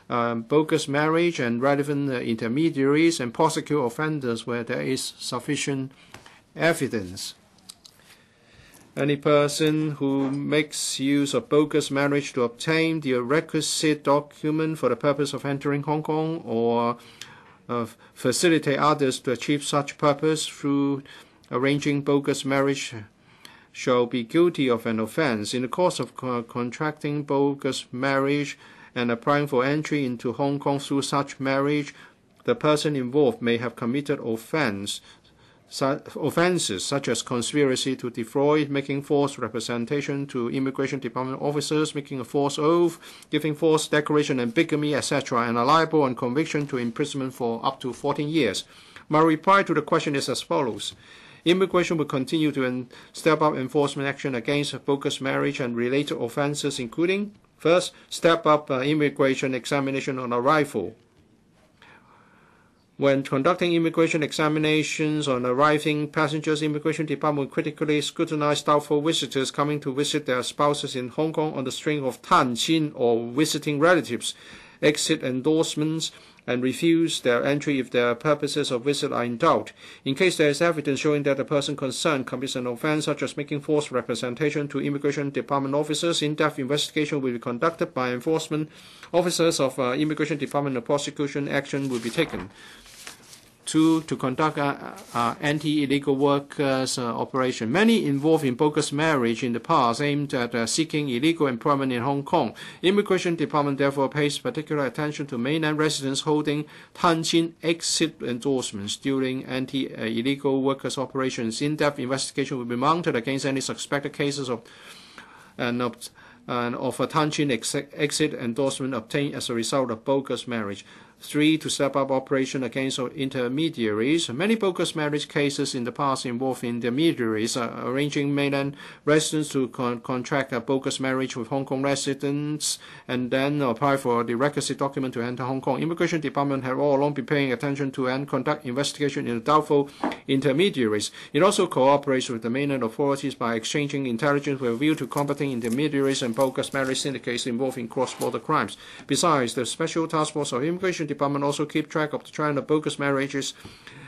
bogus marriage and relevant intermediaries, and prosecute offenders where there is sufficient evidence. Any person who makes use of bogus marriage to obtain the requisite document for the purpose of entering Hong Kong or facilitate others to achieve such purpose through arranging bogus marriage shall be guilty of an offense. In the course of contracting bogus marriage and applying for entry into Hong Kong through such marriage, the person involved may have committed offenses such as conspiracy to defraud, making false representation to Immigration Department officers, making a false oath, giving false declaration, and bigamy, etc., and are liable on conviction to imprisonment for up to 14 years. My reply to the question is as follows. Immigration will continue to step up enforcement action against bogus marriage and related offenses, including, first, step up immigration examination on arrival. When conducting immigration examinations on arriving passengers, Immigration Department will critically scrutinize doubtful visitors coming to visit their spouses in Hong Kong on the string of tan xin or visiting relatives, exit endorsements, and refuse their entry if their purposes of visit are in doubt. In case there is evidence showing that the person concerned commits an offense, such as making false representation to Immigration Department officers, in-depth investigation will be conducted by enforcement officers of Immigration Department and prosecution action will be taken. 2. To conduct anti-illegal workers operation. Many involved in bogus marriage in the past aimed at seeking illegal employment in Hong Kong. Immigration Department therefore pays particular attention to mainland residents holding Tanjin exit endorsements during anti-illegal workers operations. In-depth investigation will be mounted against any suspected cases of a Tanjin exit endorsement obtained as a result of bogus marriage. 3. To step up operation against intermediaries. Many bogus marriage cases in the past involve intermediaries arranging mainland residents to contract a bogus marriage with Hong Kong residents and then apply for the requisite document to enter Hong Kong. Immigration Department have all along been paying attention to and conduct investigation into doubtful intermediaries. It also cooperates with the mainland authorities by exchanging intelligence with a view to combating intermediaries and bogus marriage syndicates involved in cross-border crimes. Besides, the Special Task Force of Immigration Department also keep track of the trend of bogus marriages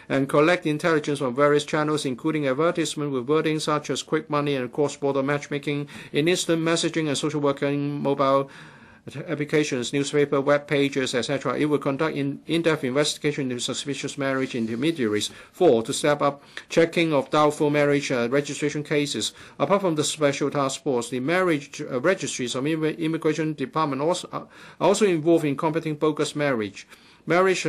and collect intelligence from various channels, including advertisement with wording such as quick money and cross-border matchmaking, in instant messaging and social working mobile applications, newspaper, web pages, etc. It will conduct in-depth investigation into suspicious marriage intermediaries. 4. To step up checking of doubtful marriage registration cases. Apart from the Special Task Force, the marriage registries of Immigration Department are also involved in combating bogus marriage. Marriage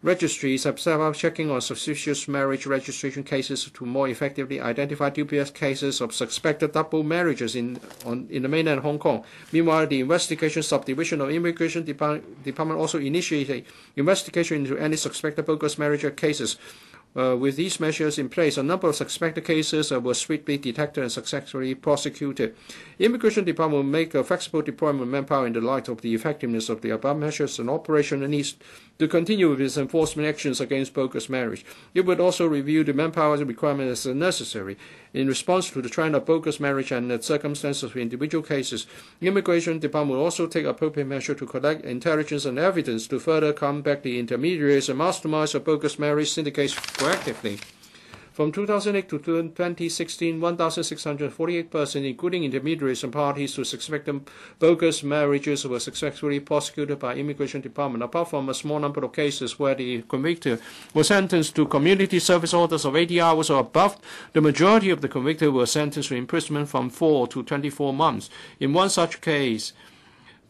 registries have set up checking on suspicious marriage registration cases to more effectively identify dubious cases of suspected double marriages in the mainland Hong Kong. Meanwhile, the Investigation Subdivision of Immigration Department also initiated investigation into any suspected bogus marriage cases. With these measures in place, a number of suspected cases were swiftly detected and successfully prosecuted. Immigration Department will make a flexible deployment of manpower in the light of the effectiveness of the above measures and operational needs to continue with its enforcement actions against bogus marriage. It would also review the manpower requirements as necessary. In response to the trend of bogus marriage and the circumstances of individual cases, the Immigration Department will also take appropriate measures to collect intelligence and evidence to further combat the intermediaries and masterminds of bogus marriage syndicates proactively. From 2008 to 2016, 1,648 persons, including intermediaries and parties to suspected bogus marriages, were successfully prosecuted by Immigration Department. Apart from a small number of cases where the convicted was sentenced to community service orders of 80 hours or above, the majority of the convicted were sentenced to imprisonment from 4 to 24 months. In one such case,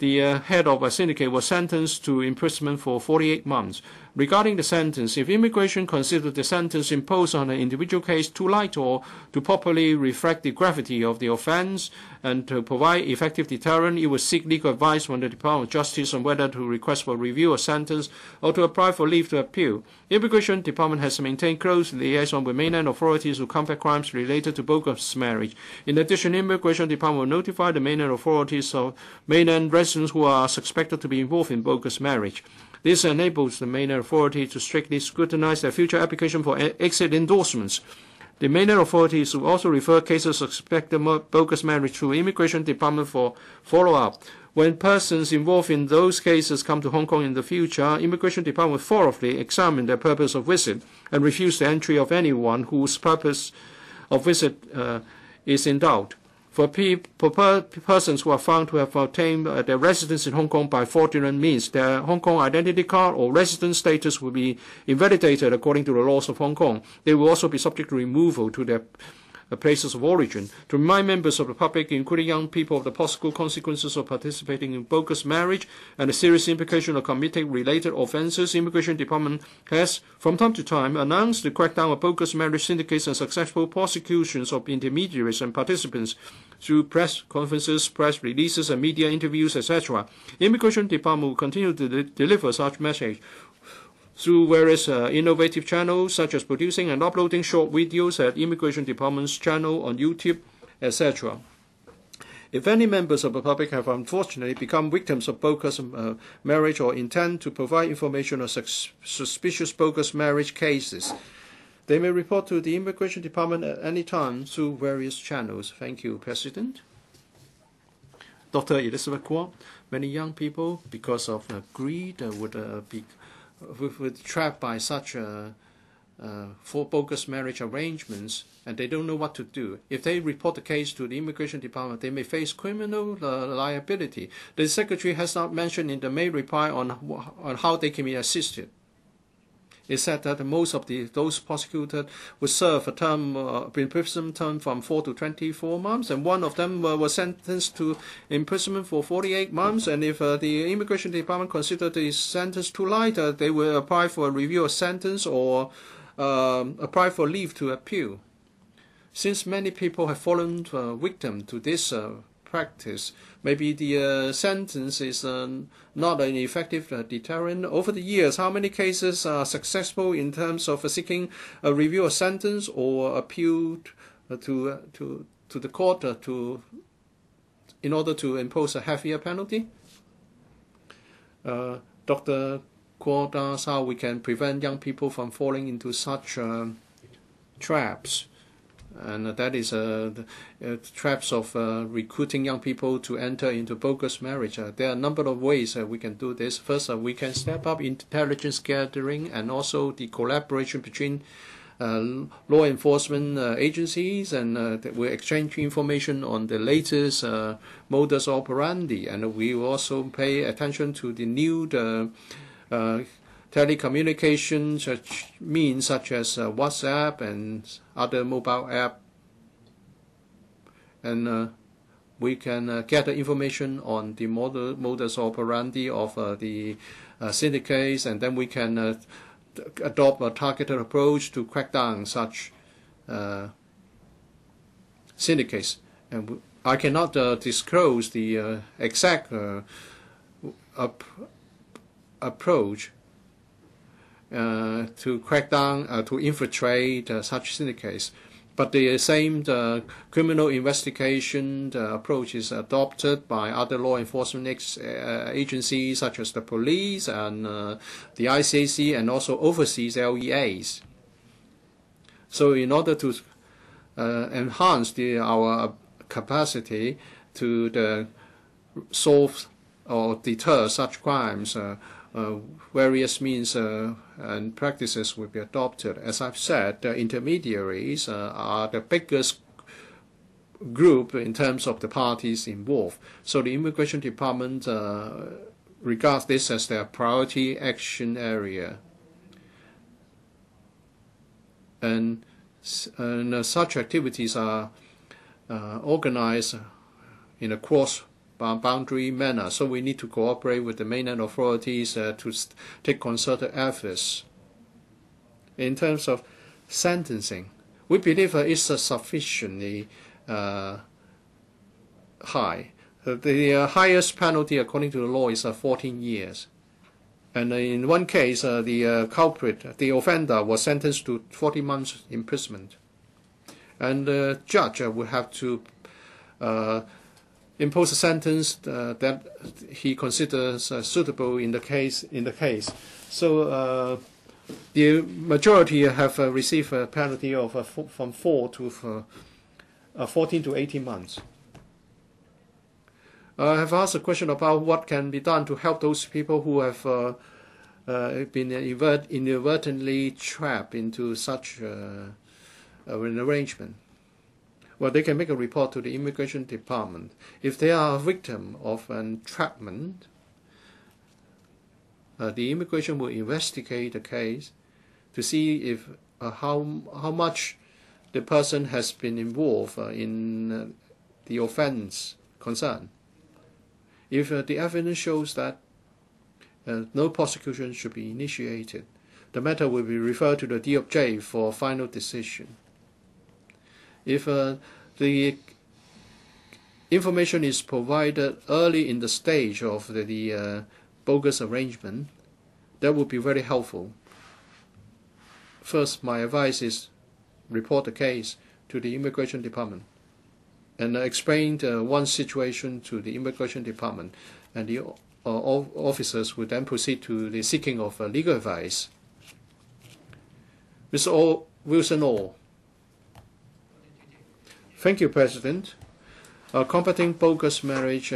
the head of a syndicate was sentenced to imprisonment for 48 months. Regarding the sentence, if immigration considered the sentence imposed on an individual case too light or to properly reflect the gravity of the offense and to provide effective deterrent, it would seek legal advice from the Department of Justice on whether to request for review of sentence or to apply for leave to appeal. The Immigration Department has maintained close liaison with mainland authorities to combat crimes related to bogus marriage. In addition, the Immigration Department will notify the mainland authorities of mainland residents who are suspected to be involved in bogus marriage. This enables the mainland authority to strictly scrutinize their future application for exit endorsements. The mainland authorities will also refer cases of suspected bogus marriage to Immigration Department for follow-up. When persons involved in those cases come to Hong Kong in the future, Immigration Department will thoroughly examine their purpose of visit and refuse the entry of anyone whose purpose of visit is in doubt. For persons who are found to have obtained their residence in Hong Kong by fraudulent means, their Hong Kong identity card or residence status will be invalidated according to the laws of Hong Kong. They will also be subject to removal to their places of origin. To remind members of the public, including young people, of the possible consequences of participating in bogus marriage and the serious implication of committing related offences, Immigration Department has, from time to time, announced the crackdown of bogus marriage syndicates and successful prosecutions of intermediaries and participants through press conferences, press releases, and media interviews, etc. The Immigration Department will continue to deliver such message through various innovative channels, such as producing and uploading short videos at Immigration Department's channel on YouTube, etc. If any members of the public have unfortunately become victims of bogus marriage or intend to provide information on suspicious bogus marriage cases, they may report to the Immigration Department at any time through various channels. Thank you, President. Dr. Elizabeth QUAT, many young people, because of greed, would be trapped by such for bogus marriage arrangements, and they don't know what to do. If they report the case to the Immigration Department, they may face criminal liability. The Secretary has not mentioned in the May reply on how they can be assisted. It said that most of those prosecuted would serve a term, imprisonment term from 4 to 24 months, and one of them was sentenced to imprisonment for 48 months. And if the Immigration Department considered the sentence too light, they will apply for a review of sentence or apply for leave to appeal. Since many people have fallen victim to this practice, maybe the sentence is not an effective deterrent. Over the years, how many cases are successful in terms of seeking a review of sentence or appeal to the court in order to impose a heavier penalty? Dr. QUAT asks how we can prevent young people from falling into such traps. And that is traps of recruiting young people to enter into bogus marriage. There are a number of ways we can do this. First, we can step up intelligence gathering and also the collaboration between law enforcement agencies, and we exchange information on the latest modus operandi. And we will also pay attention to the new telecommunication means such as WhatsApp and other mobile app, and we can gather information on the modus operandi of the syndicates, and then we can adopt a targeted approach to crack down such syndicates. And I cannot disclose the exact approach to crack down, to infiltrate such syndicates. But the same criminal investigation approach is adopted by other law enforcement agencies such as the police and the ICAC and also overseas LEAs. So in order to enhance our capacity to solve or deter such crimes, various means and practices will be adopted. As I've said, the intermediaries are the biggest group in terms of the parties involved. So the Immigration Department regards this as their priority action area. And such activities are organized in a cross-boundary manner. So we need to cooperate with the mainland authorities to take concerted efforts. In terms of sentencing, we believe it's sufficiently high. The highest penalty according to the law is 14 years. And in one case, the culprit, the offender, was sentenced to 40 months imprisonment. And the judge would have to impose a sentence that he considers suitable in the case. So the majority have received a penalty of from 14 to 18 months. I have asked a question about what can be done to help those people who have been inadvertently trapped into such an arrangement. Well, they can make a report to the Immigration Department. If they are a victim of entrapment, the immigration will investigate the case to see if how much the person has been involved in the offense concerned. If the evidence shows that no prosecution should be initiated, the matter will be referred to the DOJ for final decision. If the information is provided early in the stage of the bogus arrangement, that would be very helpful. First, my advice is report the case to the Immigration Department and explain one situation to the Immigration Department, and the officers would then proceed to the seeking of legal advice. Mr. Wilson Orr. Thank you, President. Combating bogus marriage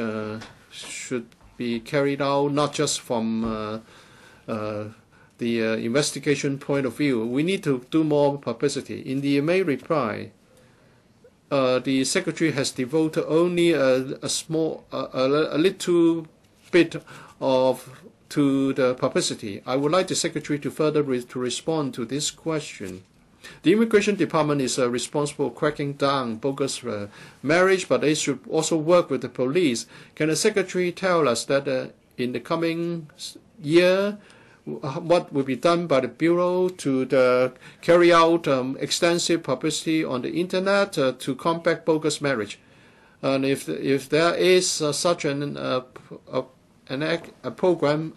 should be carried out not just from the investigation point of view. We need to do more publicity. In the May reply, the Secretary has devoted only a little bit to the publicity. I would like the Secretary to further to respond to this question. The Immigration Department is responsible for cracking down bogus marriage, but they should also work with the police. Can the Secretary tell us that in the coming year, what will be done by the Bureau to carry out extensive publicity on the Internet to combat bogus marriage? And if there is such a program,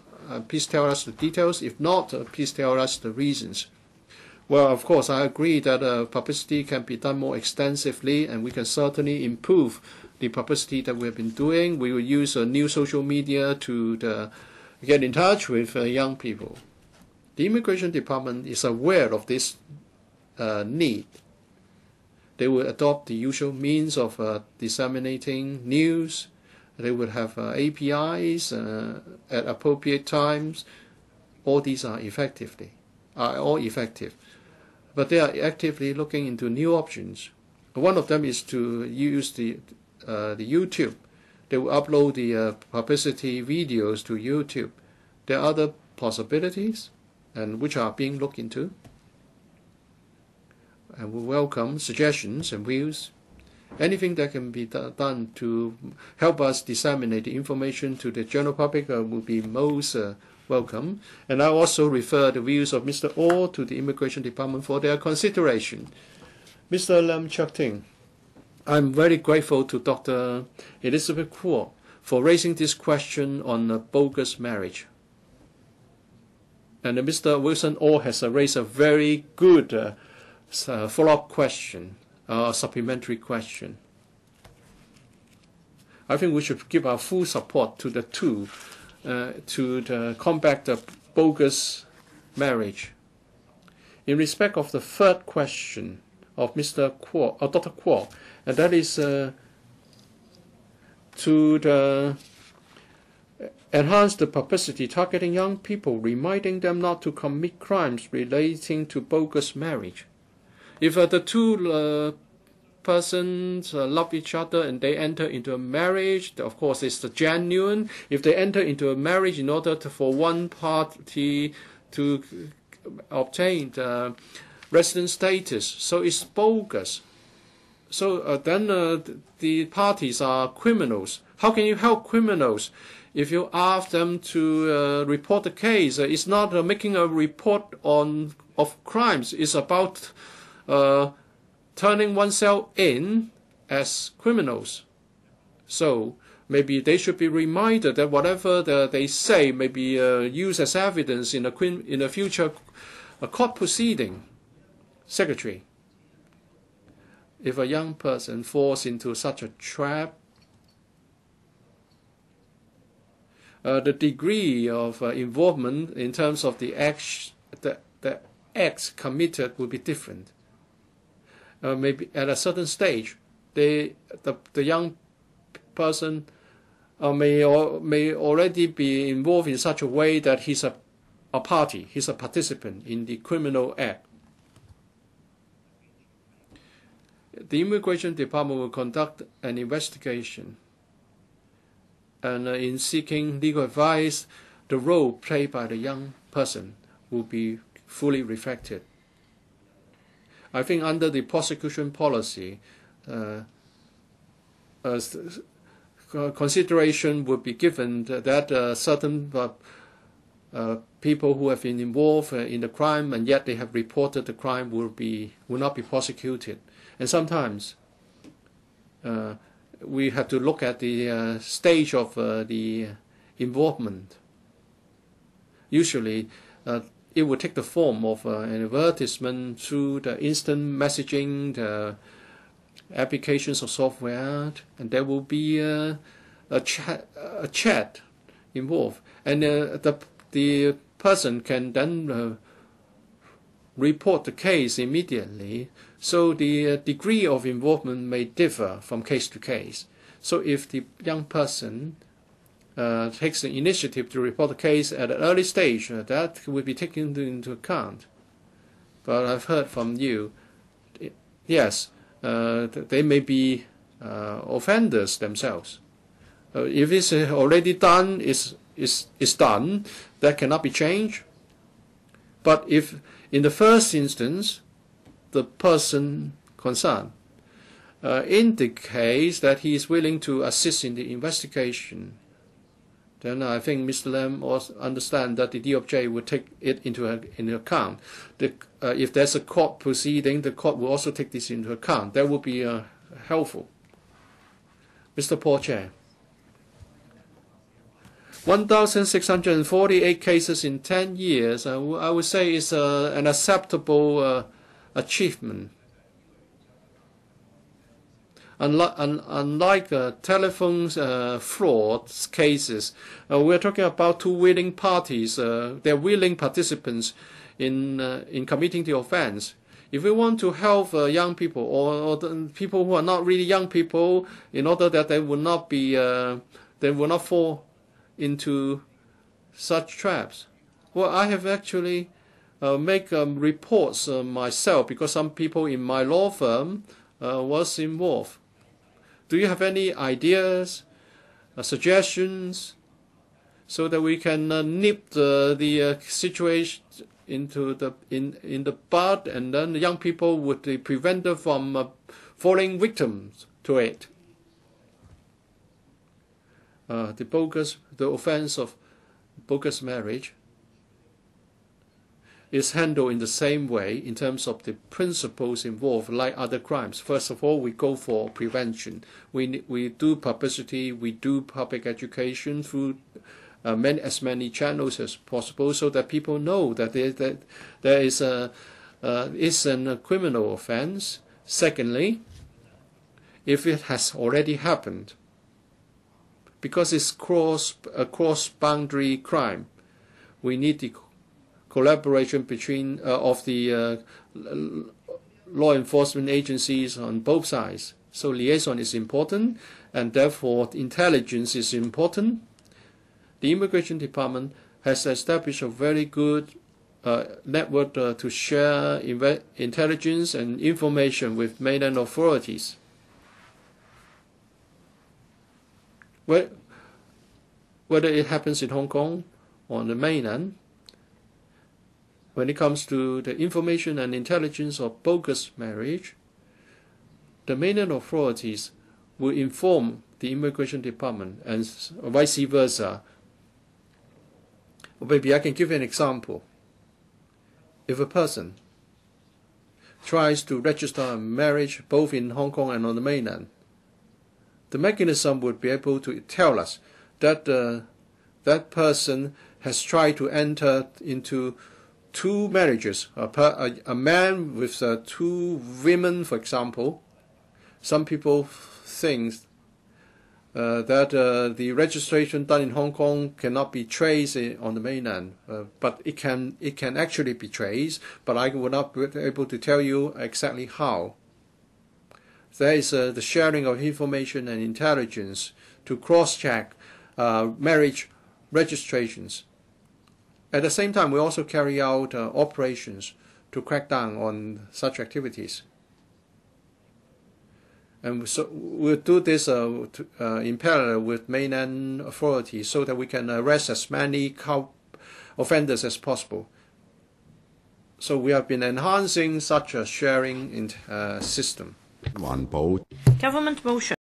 please tell us the details. If not, please tell us the reasons. Well, of course, I agree that publicity can be done more extensively, and we can certainly improve the publicity that we have been doing. We will use new social media to get in touch with young people. The Immigration Department is aware of this need. They will adopt the usual means of disseminating news. They will have APIs at appropriate times. All these are all effective. But they are actively looking into new options. One of them is to use the YouTube. They will upload the publicity videos to YouTube. There are other possibilities, and which are being looked into. And we welcome suggestions and views. Anything that can be done to help us disseminate the information to the general public will be most welcome. And I also refer the views of Mr. Orr to the Immigration Department for their consideration. Mr. Lam Chuk-ting, I'm very grateful to Dr. Elizabeth QUAT for raising this question on bogus marriage. And Mr. Wilson Orr has raised a very good follow-up question, supplementary question. I think we should give our full support to the two to combat the bogus marriage. In respect of the third question of Mr. QUAT, or Dr. QUAT, and that is to enhance the publicity targeting young people, reminding them not to commit crimes relating to bogus marriage. If the two persons love each other and they enter into a marriage, of course it's genuine. If they enter into a marriage in order for one party to obtain resident status, so it's bogus. So then the parties are criminals. How can you help criminals? If you ask them to report the case, it's not making a report of crimes. It's about turning oneself in as criminals. So maybe they should be reminded that whatever they say may be used as evidence in a future court proceeding. Secretary, if a young person falls into such a trap, the degree of involvement in terms of the acts committed will be different. Maybe at a certain stage, the young person may already be involved in such a way that he's a party, he's a participant in the criminal act. The Immigration Department will conduct an investigation, and in seeking legal advice, the role played by the young person will be fully reflected. I think under the prosecution policy, consideration would be given that certain people who have been involved in the crime and yet they have reported the crime will not be prosecuted. And sometimes we have to look at the stage of the involvement. Usually, it would take the form of an advertisement through the instant messaging, the applications of software, and there will be a chat involved. And the person can then report the case immediately. So the degree of involvement may differ from case to case. So if the young person takes the initiative to report the case at an early stage, that will be taken into account. But I've heard from you, yes, they may be offenders themselves. If it's already done, it's done. That cannot be changed. But if in the first instance, the person concerned indicates that he is willing to assist in the investigation, then I think Mr. Lam also understands that the DOJ will take it into account. If there's a court proceeding, the court will also take this into account. That would be helpful. Mr. Paul Chair. 1,648 cases in 10 years, I would say is an acceptable achievement. Unlike telephone fraud cases, we're talking about two willing parties. They're willing participants in committing the offense. If we want to help young people or the people who are not really young people, in order that they will not fall into such traps. Well, I have actually make reports myself because some people in my law firm was involved. Do you have any ideas, suggestions, so that we can nip the situation into in the bud, and then the young people would be prevented from falling victims to it? The offense of bogus marriage is handled in the same way in terms of the principles involved, like other crimes. First of all, we go for prevention. We do publicity, we do public education through as many channels as possible, so that people know that there is a criminal offense. Secondly, if it has already happened, because it's a cross-boundary crime, we need the collaboration between of the law enforcement agencies on both sides. So liaison is important, and therefore intelligence is important. the Immigration Department has established a very good network to share intelligence and information with mainland authorities. Whether it happens in Hong Kong or on the mainland, when it comes to the information and intelligence of bogus marriage, the mainland authorities will inform the Immigration Department and vice versa. Maybe I can give you an example. If a person tries to register a marriage both in Hong Kong and on the mainland, the mechanism would be able to tell us that that person has tried to enter into 2 marriages, a man with 2 women, for example. Some people think that the registration done in Hong Kong cannot be traced on the mainland, but it can actually be traced, but I will not be able to tell you exactly how. There is the sharing of information and intelligence to cross-check marriage registrations. At the same time, we also carry out operations to crack down on such activities. And so we'll do this in parallel with mainland authorities so that we can arrest as many offenders as possible. So we have been enhancing such a sharing system. Government motion.